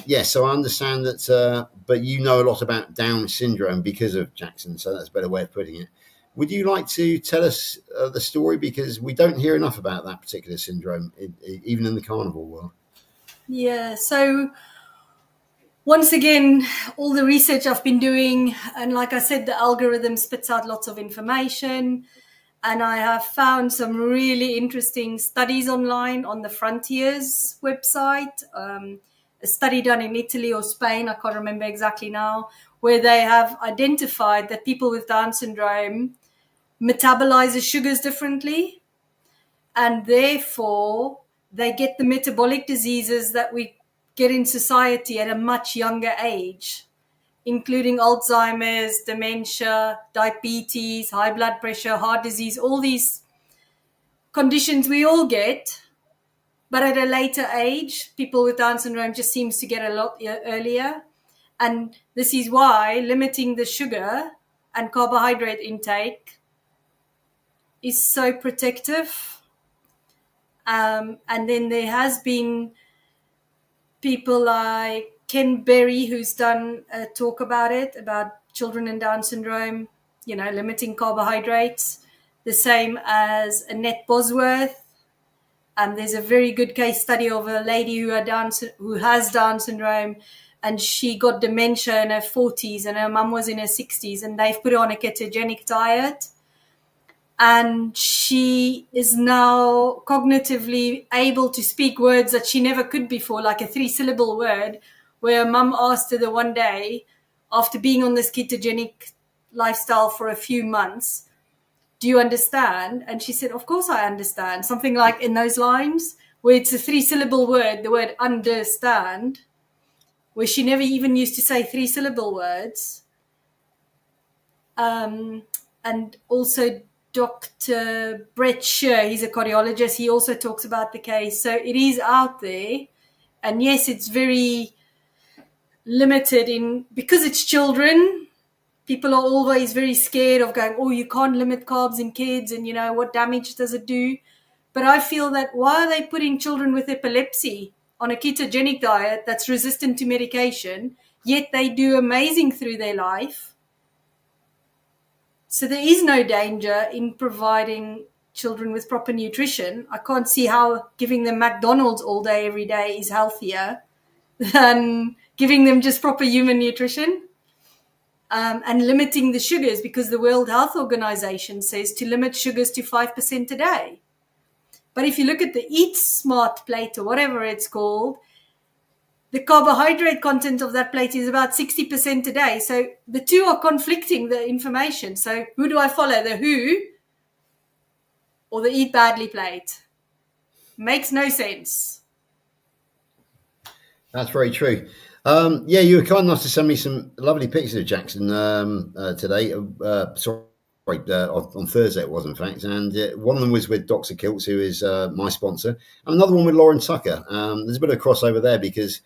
[SPEAKER 1] Yes, so I understand that, but you know a lot about Down syndrome because of Jackson, so that's a better way of putting it. Would you like to tell us the story, because we don't hear enough about that particular syndrome, even in the carnivore world?
[SPEAKER 4] Yeah, so once again, all the research I've been doing, and like I said, the algorithm spits out lots of information, and I have found some really interesting studies online on the Frontiers website, a study done in Italy or Spain, I can't remember exactly now, where they have identified that people with Down syndrome metabolize the sugars differently, and therefore they get the metabolic diseases that we get in society at a much younger age, including Alzheimer's, dementia, diabetes, high blood pressure, heart disease, all these conditions we all get, but at a later age. People with Down syndrome just seems to get a lot earlier. And this is why limiting the sugar and carbohydrate intake is so protective. And then there has been people like Ken Berry, who's done a talk about it, about children in Down syndrome, limiting carbohydrates. The same as Annette Bosworth. There's a very good case study of a lady who has Down syndrome, and she got dementia in her 40s, and her mum was in her 60s, and they've put her on a ketogenic diet. And she is now cognitively able to speak words that she never could before, like a 3-syllable word, where her mum asked her the one day, after being on this ketogenic lifestyle for a few months, "Do you understand?" And she said, "Of course I understand." Something like in those lines, where it's a 3-syllable word, the word understand, where she never even used to say 3-syllable words. And also Dr. Brett Scher, he's a cardiologist, he also talks about the case. So it is out there. And yes, it's very limited because it's children. People are always very scared of going, "Oh, you can't limit carbs in kids, and what damage does it do?" But I feel that why are they putting children with epilepsy on a ketogenic diet that's resistant to medication, yet they do amazing through their life? So there is no danger in providing children with proper nutrition. I can't see how giving them McDonald's all day, every day is healthier than giving them just proper human nutrition. And limiting the sugars, because the World Health Organization says to limit sugars to 5% a day. But if you look at the Eat Smart plate, or whatever it's called, the carbohydrate content of that plate is about 60% a day. So the two are conflicting, the information. So who do I follow, the WHO or the Eat Badly plate? Makes no sense.
[SPEAKER 1] That's very true. Yeah, you were kind enough to send me some lovely pictures of Jackson today. Sorry, on Thursday it was, in fact, and one of them was with Dr. Kiltz, who is my sponsor, and another one with Lauren Tucker. There's a bit of crossover there because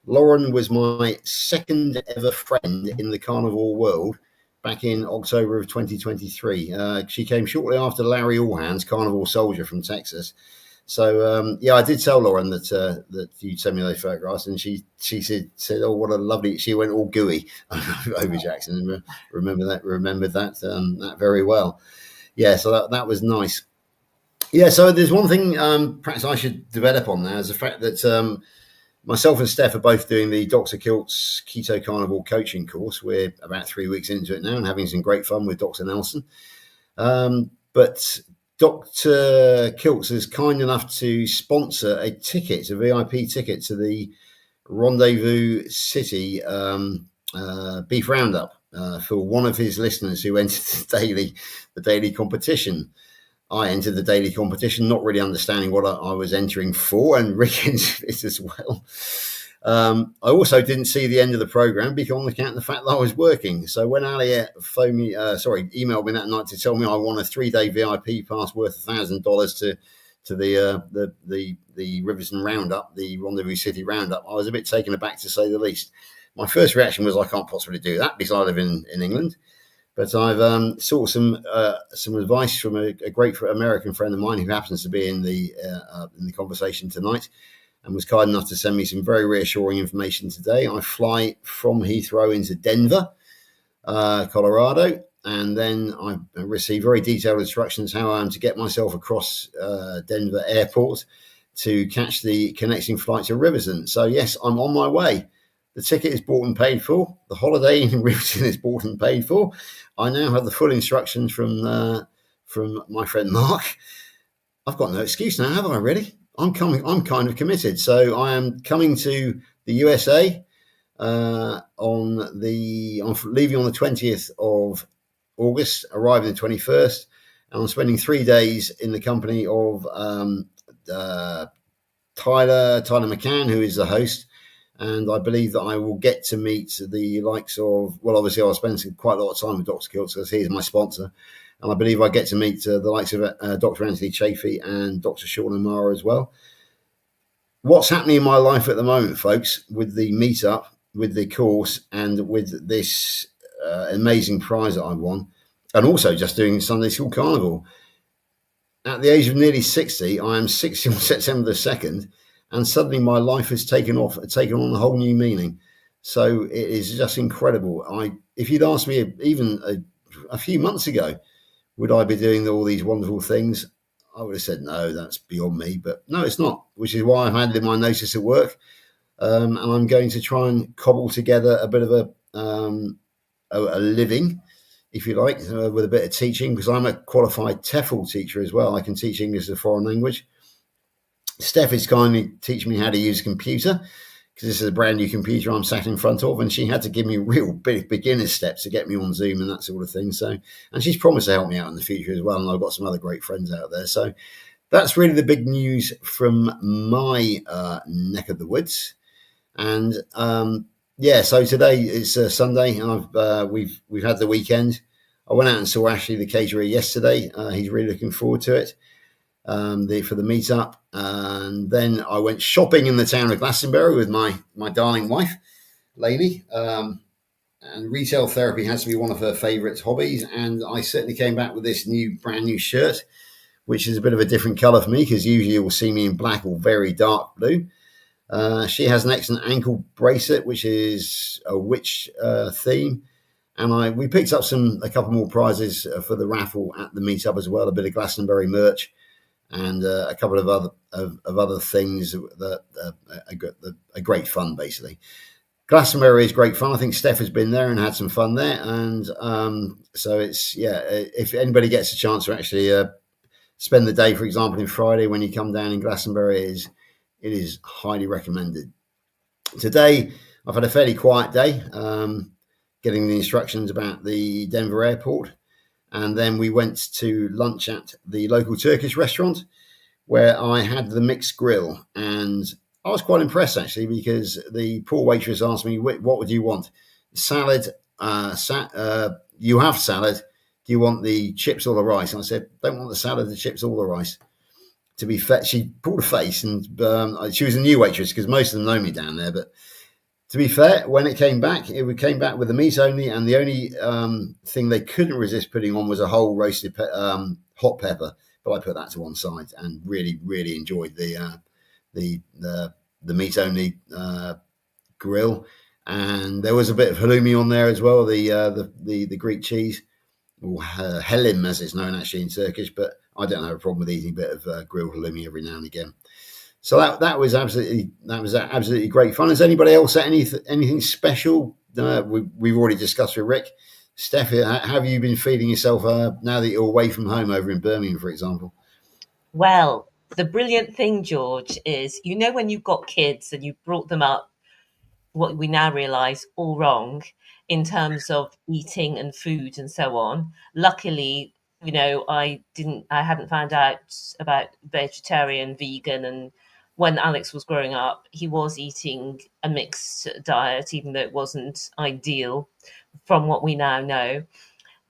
[SPEAKER 1] Lauren was my second ever friend in the carnivore world back in October of 2023. She came shortly after Larry Allhands, carnivore soldier from Texas. So I did tell Lauren that you'd send me those photographs, and she said, "Oh, what a lovely." She went all gooey over Jackson. Remembered that very well. Yeah, so that was nice. Yeah, so there's one thing perhaps I should develop on there is the fact that myself and Steph are both doing the Dr. Kiltz Keto Carnivore coaching course. We're about 3 weeks into it now and having some great fun with Dr. Nelson. But Dr. Kiltz is kind enough to sponsor a VIP ticket to the Rendezvous City Beef Roundup for one of his listeners who entered the daily competition. I entered the daily competition, not really understanding what I was entering for, and Rick entered it as well. I also didn't see the end of the program because on account of the fact that I was working. So when Aliette emailed me that night to tell me I won a 3-day VIP pass worth $1,000 to the Rivers and Roundup, the Rendezvous City Roundup, I was a bit taken aback, to say the least. My first reaction was, I can't possibly do that because I live in England. But I've sought some advice from a great American friend of mine who happens to be in the conversation tonight, and was kind enough to send me some very reassuring information today. I fly from Heathrow into Denver, Colorado, and then I receive very detailed instructions how I am to get myself across Denver Airport to catch the connecting flight to Riverton. So yes, I'm on my way. The ticket is bought and paid for. The holiday in Riverton is bought and paid for. I now have the full instructions from my friend Mark. I've got no excuse now, have I? Really? I'm kind of committed. So I am coming to the USA I'm leaving on the 20th of August, arriving the 21st, and I'm spending 3 days in the company of Tyler McCann, who is the host. And I believe that I will get to meet the likes of, well, obviously I'll spend quite a lot of time with Dr. Kiltz because he is my sponsor. And I believe I get to meet the likes of Dr. Anthony Chafee and Dr. Sean O'Mara as well. What's happening in my life at the moment, folks, with the meetup, with the course, and with this amazing prize that I won, and also just doing Sunday School Carnivore. At the age of nearly 60, I am 60 on September the 2nd, and suddenly my life has taken on a whole new meaning. So it is just incredible. If you'd asked me even a few months ago, would I be doing all these wonderful things? I would have said, no, that's beyond me. But no, it's not, which is why I've handed in my notice at work. And I'm going to try and cobble together a bit of a living, if you like, with a bit of teaching, because I'm a qualified TEFL teacher as well. I can teach English as a foreign language. Steph is kindly teaching me how to use a computer, because this is a brand new computer I'm sat in front of, and she had to give me real big beginner steps to get me on Zoom and that sort of thing. So, and she's promised to help me out in the future as well. And I've got some other great friends out there. So that's really the big news from my neck of the woods. And so today is Sunday, and we've had the weekend. I went out and saw Ashley, the caterer, yesterday. He's really looking forward to it. For the meetup, and then I went shopping in the town of Glastonbury with my darling wife, Lainey. And retail therapy has to be one of her favourite hobbies, and I certainly came back with this brand new shirt, which is a bit of a different colour for me, because usually you'll see me in black or very dark blue. She has an excellent ankle bracelet, which is a witch theme. And we picked up a couple more prizes for the raffle at the meetup as well, a bit of Glastonbury merch, and a couple of other things that are great fun, basically. Glastonbury is great fun. I think Steph has been there and had some fun there. And so if anybody gets a chance to actually spend the day, for example, in Friday when you come down in Glastonbury, it is highly recommended. Today, I've had a fairly quiet day, getting the instructions about the Denver airport. And then we went to lunch at the local Turkish restaurant, where I had the mixed grill. And I was quite impressed, actually, because the poor waitress asked me, what would you want? Salad, you have salad. do you want the chips or the rice? And I said, don't want the salad, the chips, or the rice. To be fair, she pulled a face, and she was a new waitress because most of them know me down there. But to be fair, when it came back with the meat only, and the only thing they couldn't resist putting on was a whole roasted hot pepper. But I put that to one side and really, really enjoyed the meat only grill. And there was a bit of halloumi on there as well, the Greek cheese, or helim as it's known actually in Turkish, but I don't have a problem with eating a bit of grilled halloumi every now and again. So that was absolutely great fun. Has anybody else had anything special? We've already discussed with Rick. Steph, how have you been feeding yourself now that you're away from home over in Birmingham, for example?
[SPEAKER 2] Well, the brilliant thing, George, is when you've got kids and you've brought them up, what we now realise, all wrong in terms of eating and food and so on. Luckily, I hadn't found out about vegetarian, vegan, and when Alex was growing up, he was eating a mixed diet, even though it wasn't ideal from what we now know.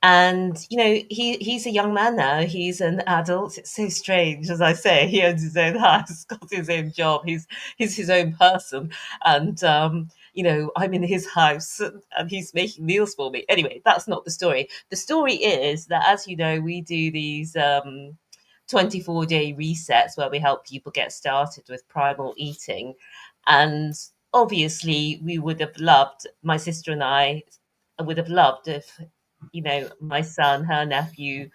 [SPEAKER 2] And, he's a young man now. He's an adult. It's so strange, as I say. He owns his own house, got his own job. He's his own person. And, I'm in his house and he's making meals for me. Anyway, that's not the story. The story is that, as you know, we do these 24-day resets where we help people get started with primal eating. And obviously, my sister and I would have loved if my son, her nephew,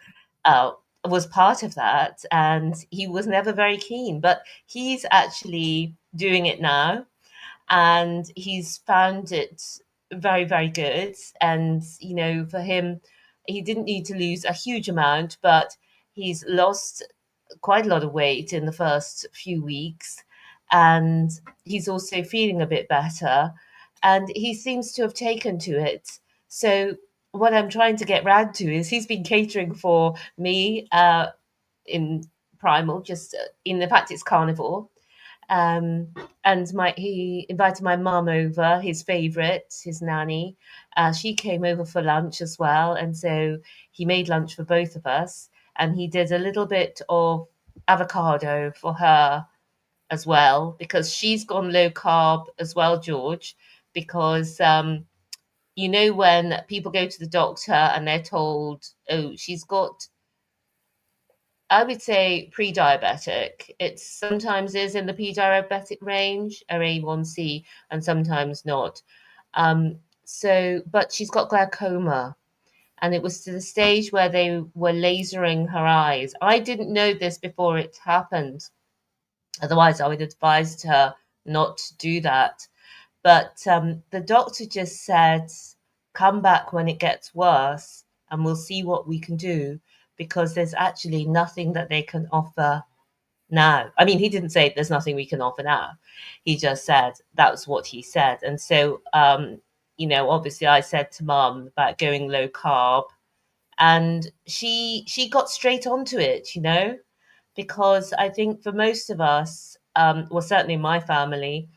[SPEAKER 2] was part of that, and he was never very keen, but he's actually doing it now, and he's found it very, very good. And for him, he didn't need to lose a huge amount, but he's lost quite a lot of weight in the first few weeks, and he's also feeling a bit better, and he seems to have taken to it. So what I'm trying to get round to is he's been catering for me in Primal, in fact, it's Carnivore. And he invited my mum over, his favourite, his nanny. She came over for lunch as well. And so he made lunch for both of us. And he did a little bit of avocado for her as well, because she's gone low carb as well, George, because when people go to the doctor and they're told, oh, she's got, I would say, pre-diabetic. It sometimes is in the pre-diabetic range, or A1C, and sometimes not. But she's got glaucoma, and it was to the stage where they were lasering her eyes. I didn't know this before it happened. Otherwise, I would advise her not to do that. But the doctor just said, come back when it gets worse and we'll see what we can do, because there's actually nothing that they can offer now. I mean, he didn't say there's nothing we can offer now. He just said that's what he said. And so, obviously I said to Mum about going low carb, and she got straight onto it, because I think for most of us, well, certainly in my family,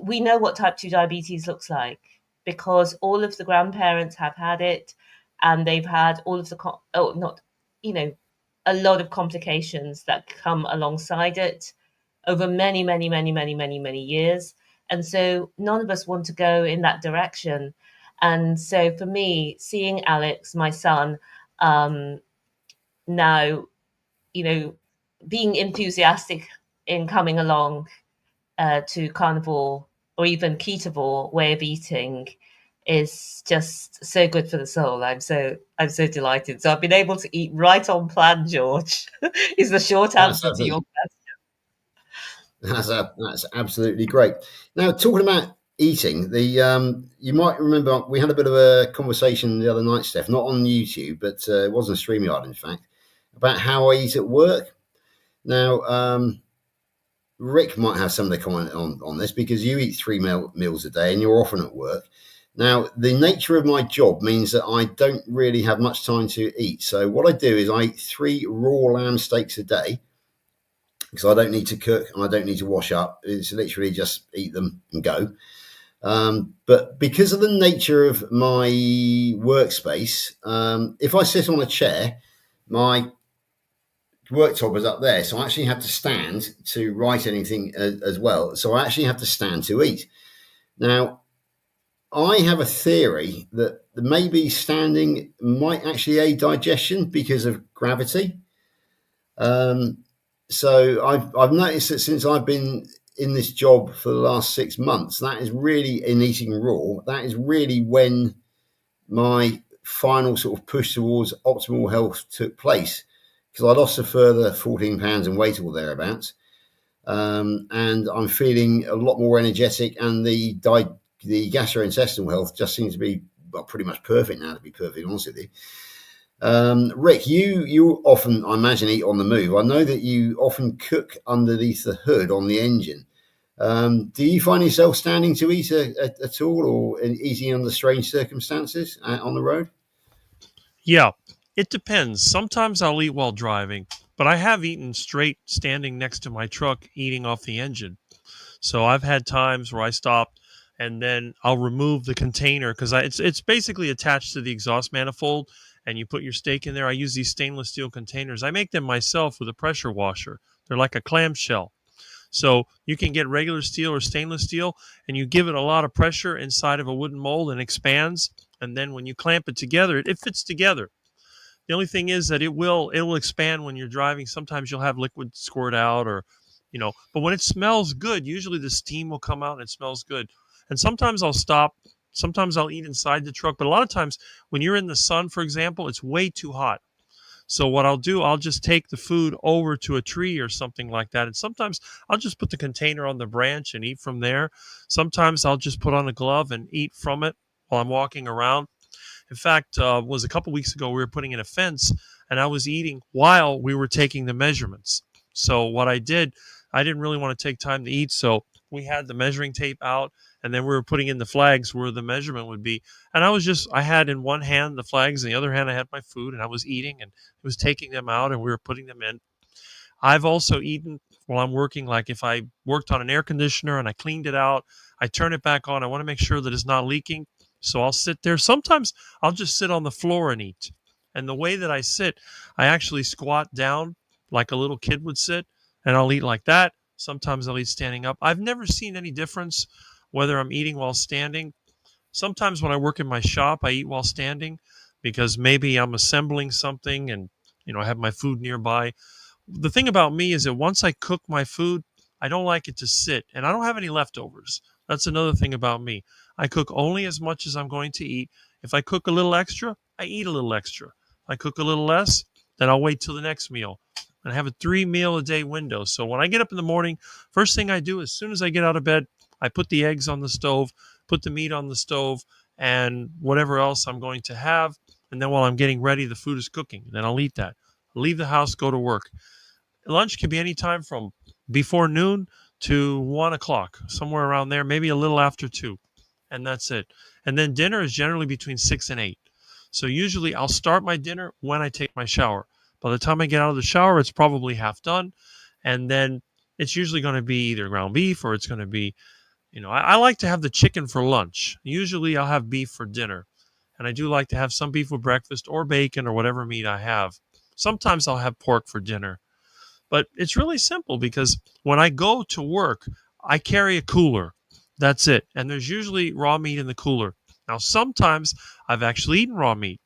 [SPEAKER 2] we know what type 2 diabetes looks like, because all of the grandparents have had it, and they've had all of the a lot of complications that come alongside it over many, many, many, many, many, many years. And so none of us want to go in that direction. And so for me, seeing Alex, my son, now, being enthusiastic in coming along to carnivore or even ketovore way of eating is just so good for the soul. I'm so delighted. So I've been able to eat right on plan, George, is the short answer to your question.
[SPEAKER 1] That's absolutely great. Now, talking about eating, you might remember we had a bit of a conversation the other night, Steph, not on YouTube, but it wasn't StreamYard, in fact, about how I eat at work. Now, Rick might have some of the comment on this, because you eat 3 meals a day and you're often at work. Now, the nature of my job means that I don't really have much time to eat. So what I do is I eat 3 raw lamb steaks a day, because I don't need to cook and I don't need to wash up. It's literally just eat them and go. But because of the nature of my workspace, if I sit on a chair, my worktop is up there, so I actually have to stand to write anything as well. So I actually have to stand to eat. Now, I have a theory that maybe standing might actually aid digestion because of gravity. So I've noticed that since I've been in this job for the last 6 months, that is really, in eating raw, that is really when my final sort of push towards optimal health took place, because I lost a further 14 pounds in weight or thereabouts. And I'm feeling a lot more energetic, and the gastrointestinal health just seems to be pretty much perfect now, to be perfectly honest with you. Rick, you often, I imagine, eat on the move. I know that you often cook underneath the hood on the engine. Do you find yourself standing to eat at all, or eating under strange circumstances on the road?
[SPEAKER 3] Yeah, it depends. Sometimes I'll eat while driving, but I have eaten straight standing next to my truck, eating off the engine. So I've had times where I stop and then I'll remove the container, because it's basically attached to the exhaust manifold, and you put your steak in there. I use these stainless steel containers. I make them myself with a pressure washer. They're like a clamshell. So you can get regular steel or stainless steel, and you give it a lot of pressure inside of a wooden mold and expands. And then when you clamp it together, it fits together. The only thing is that it will expand when you're driving. Sometimes you'll have liquid squirt out, or, but when it smells good, usually the steam will come out and it smells good. And sometimes I'll stop. Sometimes I'll eat inside the truck. But a lot of times when you're in the sun, for example, it's way too hot. So what I'll do, I'll just take the food over to a tree or something like that. And sometimes I'll just put the container on the branch and eat from there. Sometimes I'll just put on a glove and eat from it while I'm walking around. In fact, was a couple weeks ago, we were putting in a fence, and I was eating while we were taking the measurements. So what I did, I didn't really want to take time to eat. So we had the measuring tape out, and then we were putting in the flags where the measurement would be. And I had in one hand the flags, and the other hand I had my food, and I was eating and was taking them out, and we were putting them in. I've also eaten while I'm working. Like if I worked on an air conditioner and I cleaned it out, I turn it back on. I want to make sure that it's not leaking. So I'll sit there. Sometimes I'll just sit on the floor and eat. And the way that I sit, I actually squat down like a little kid would sit, and I'll eat like that. Sometimes I'll eat standing up. I've never seen any difference whether I'm eating while standing. Sometimes when I work in my shop, I eat while standing because maybe I'm assembling something and, I have my food nearby. The thing about me is that once I cook my food, I don't like it to sit, and I don't have any leftovers. That's another thing about me. I cook only as much as I'm going to eat. If I cook a little extra, I eat a little extra. If I cook a little less, then I'll wait till the next meal. And I have a 3-meal-a-day window. So when I get up in the morning, first thing I do, as soon as I get out of bed, I put the eggs on the stove, put the meat on the stove, and whatever else I'm going to have. And then while I'm getting ready, the food is cooking. Then I'll eat that. I'll leave the house, go to work. Lunch can be any time from before noon to 1 o'clock, somewhere around there, maybe a little after 2. And that's it. And then dinner is generally between 6 and 8. So usually I'll start my dinner when I take my shower. By the time I get out of the shower, it's probably half done. And then it's usually going to be either ground beef, or it's going to be, I like to have the chicken for lunch. Usually I'll have beef for dinner. And I do like to have some beef with breakfast, or bacon, or whatever meat I have. Sometimes I'll have pork for dinner. But it's really simple, because when I go to work, I carry a cooler. That's it. And there's usually raw meat in the cooler. Now, sometimes I've actually eaten raw meat.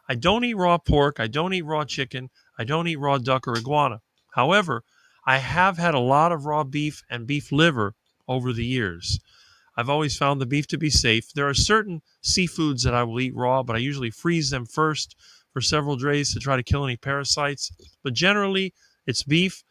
[SPEAKER 3] I don't eat raw pork. I don't eat raw chicken. I don't eat raw duck or iguana. However, I have had a lot of raw beef and beef liver over the years. I've always found the beef to be safe. There are certain seafoods that I will eat raw, but I usually freeze them first for several days to try to kill any parasites. But generally, it's beef.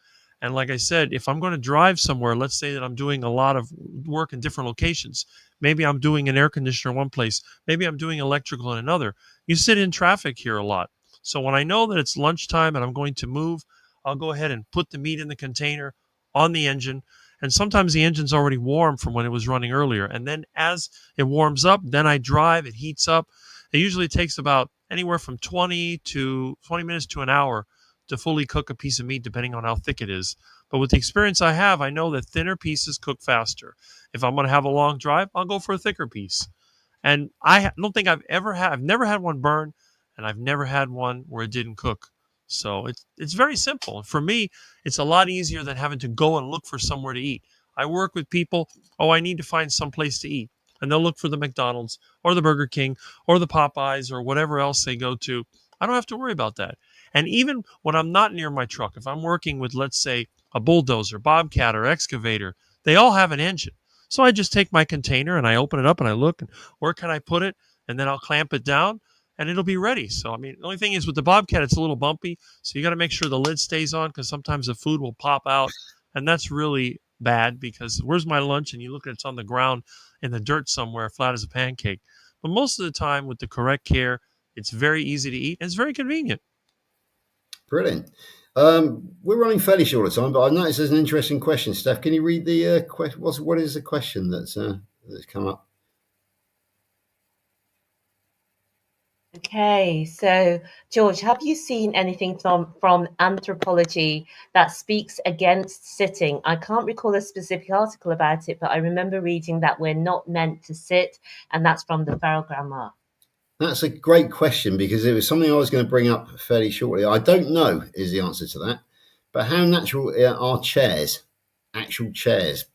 [SPEAKER 3] And like I said, if I'm going to drive somewhere, let's say that I'm doing a lot of work in different locations. Maybe I'm doing an air conditioner in one place. Maybe I'm doing electrical in another. You sit in traffic here a lot. So when I know that it's lunchtime and I'm going to move, I'll go ahead and put the meat in the container on the engine. And sometimes the engine's already warm from when it was running earlier. And then as it warms up, then I drive, it heats up. It usually takes about anywhere from 20 minutes to an hour to fully cook a piece of meat depending on how thick it is. But with the experience I have, I know that thinner pieces cook faster. If I'm going to have a long drive, I'll go for a thicker piece. And I don't think I've never had one burn, and I've never had one where it didn't cook. So it's very simple. For me, it's a lot easier than having to go and look for somewhere to eat. I work with people, I need to find some place to eat. And they'll look for the McDonald's or the Burger King or the Popeyes or whatever else they go to. I don't have to worry about that. And even when I'm not near my truck, if I'm working with, let's say, a bulldozer, bobcat, or excavator, they all have an engine. So I just take my container and I open it up and I look, and where can I put it? And then I'll clamp it down and it'll be ready. So, I mean, the only thing is with the bobcat, it's a little bumpy. So you got to make sure the lid stays on, because sometimes the food will pop out. And that's really bad, because where's my lunch? And you look at it's on the ground in the dirt somewhere, flat as a pancake. But most of the time, with the correct care, it's very easy to eat and it's very convenient.
[SPEAKER 1] Brilliant. We're running fairly short of time, but I noticed there's an interesting question. Steph, can you read the question? What is the question that's come up?
[SPEAKER 2] Okay, so George, have you seen anything from anthropology that speaks against sitting? I can't recall a specific article about it, but I remember reading that we're not meant to sit, and that's from the Feral Grandma.
[SPEAKER 1] That's a great question, because it was something I was going to bring up fairly shortly. I don't know is the answer to that, but how natural are chairs? Actual chairs?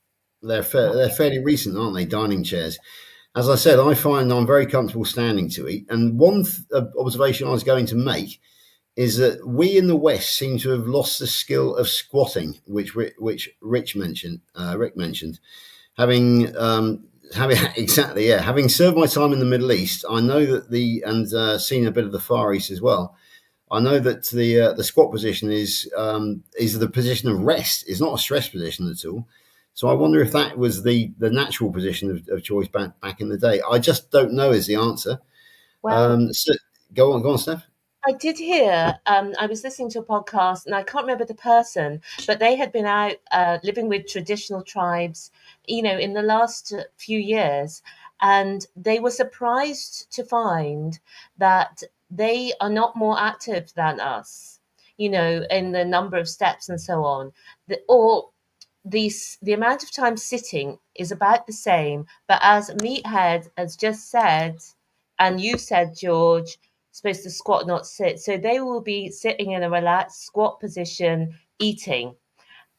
[SPEAKER 1] They're fairly recent, aren't they? Dining chairs. As I said, I find I'm very comfortable standing to eat. And one observation I was going to make is that we in the West seem to have lost the skill of squatting, which Rick mentioned. Having served my time in the Middle East, I know that seen a bit of the Far East as well. I know that the squat position is the position of rest. It's not a stress position at all. So I wonder if that was the natural position of choice back in the day. I just don't know is the answer.
[SPEAKER 2] Well,
[SPEAKER 1] so go on, Steph.
[SPEAKER 2] I did hear, I was listening to a podcast, and I can't remember the person, but they had been out living with traditional tribes, in the last few years, and they were surprised to find that they are not more active than us, in the number of steps and so on. The amount of time sitting is about the same, but as Meathead has just said, and you said, George, supposed to squat, not sit. So they will be sitting in a relaxed squat position, eating.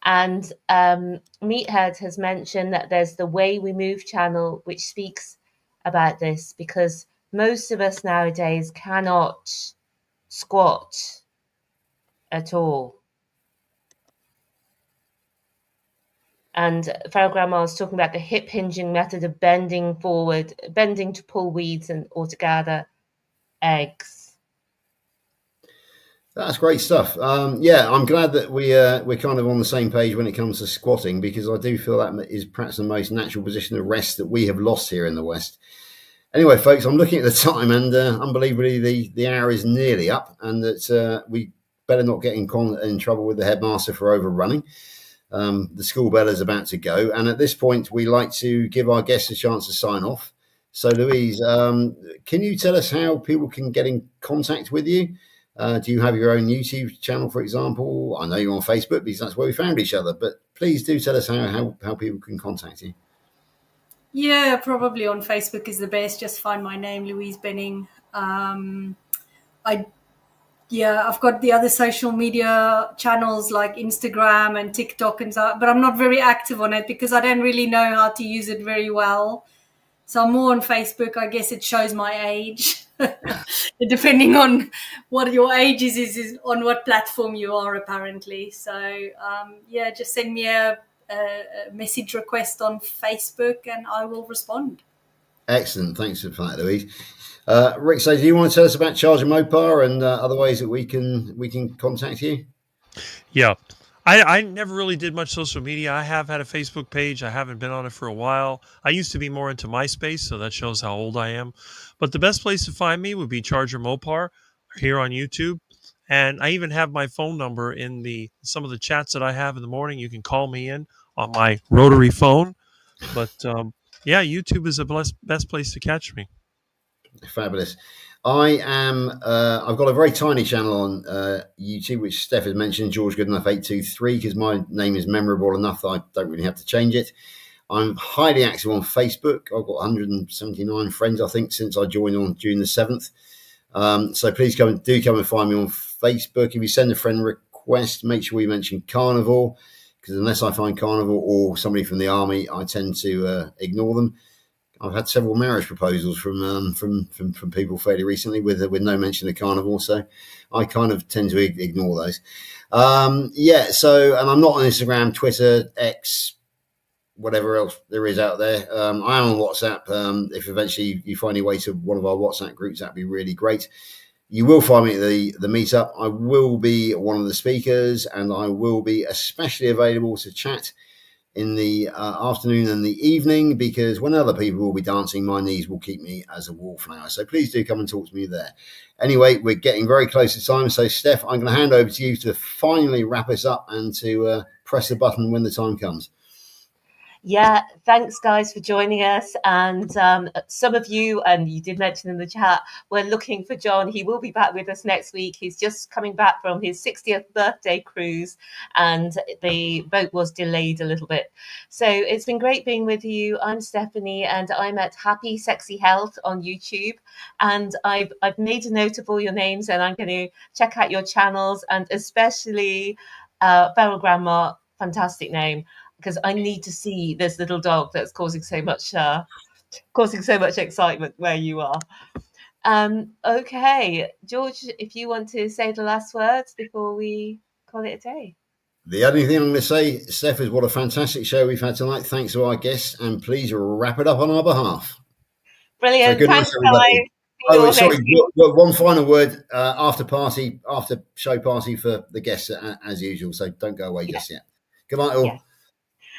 [SPEAKER 2] And Meathead has mentioned that there's the Way We Move channel, which speaks about this, because most of us nowadays cannot squat at all. And Feral Grandma is talking about the hip hinging method of bending forward, bending to pull weeds or to gather eggs.
[SPEAKER 1] That's great stuff. I'm glad that we're kind of on the same page when it comes to squatting, because I do feel that is perhaps the most natural position of rest that we have lost here in the West. Anyway, folks, I'm looking at the time, and unbelievably, the hour is nearly up, and that we better not get in trouble with the headmaster for overrunning. The school bell is about to go, and at this point we like to give our guests a chance to sign off. So Louise, can you tell us how people can get in contact with you? Do you have your own YouTube channel, for example? I know you're on Facebook because that's where we found each other, but please do tell us how people can contact you.
[SPEAKER 4] Yeah, probably on Facebook is the best. Just find my name, Louise Benning. I've got the other social media channels like Instagram and TikTok and so, but I'm not very active on it because I don't really know how to use it very well. So I'm more on Facebook. I guess it shows my age. Depending on what your age is on what platform you are, apparently. So, just send me a message request on Facebook and I will respond.
[SPEAKER 1] Excellent. Thanks for that, Louise. Rick, so do you want to tell us about Charger Mopar and other ways that we can contact you?
[SPEAKER 3] Yeah. I never really did much social media. I have had a Facebook page. I haven't been on it for a while. I used to be more into MySpace, so that shows how old I am. But the best place to find me would be Charger Mopar here on YouTube. And I even have my phone number in some of the chats that I have in the morning. You can call me in on my rotary phone. But YouTube is the best place to catch me.
[SPEAKER 1] Fabulous. I am. I've got a very tiny channel on YouTube, which Steph has mentioned, George Goodenough 823, because my name is memorable enough that I don't really have to change it. I'm highly active on Facebook. I've got 179 friends, I think, since I joined on June the 7th. So please come and find me on Facebook. If you send a friend request, make sure you mention Carnivore, because unless I find Carnivore or somebody from the army, I tend to ignore them. I've had several marriage proposals from people fairly recently with no mention of Carnivore, so I kind of tend to ignore those. So, and I'm not on Instagram, Twitter, X, whatever else there is out there. I am on WhatsApp. If eventually you find your way to one of our WhatsApp groups, that'd be really great. You will find me at the meetup. I will be one of the speakers, and I will be especially available to chat in the afternoon and the evening, because when other people will be dancing, my knees will keep me as a wallflower. So please do come and talk to me there. Anyway, we're getting very close to time. So Steph, I'm going to hand over to you to finally wrap us up and to press the button when the time comes.
[SPEAKER 2] Yeah, thanks guys for joining us. And some of you, and you did mention in the chat, we're looking for John. He will be back with us next week. He's just coming back from his 60th birthday cruise, and the boat was delayed a little bit. So it's been great being with you. I'm Stephanie, and I'm at Happy Sexy Health on YouTube. And I've made a note of all your names, and I'm going to check out your channels, and especially Feral Grandma, fantastic name, because I need to see this little dog that's causing so much excitement where you are. Okay, George, if you want to say the last words before we call it a day.
[SPEAKER 1] The only thing I'm going to say, Steph, is what a fantastic show we've had tonight. Thanks to our guests, and please wrap it up on our behalf.
[SPEAKER 2] Brilliant.
[SPEAKER 1] So good
[SPEAKER 2] Thanks,
[SPEAKER 1] night, everybody.
[SPEAKER 2] guys.
[SPEAKER 1] Oh, sorry. One final word. After show party for the guests as usual. So don't go away just yet. Good night, all.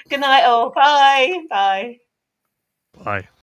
[SPEAKER 2] Good night, all. Bye. Bye.
[SPEAKER 3] Bye.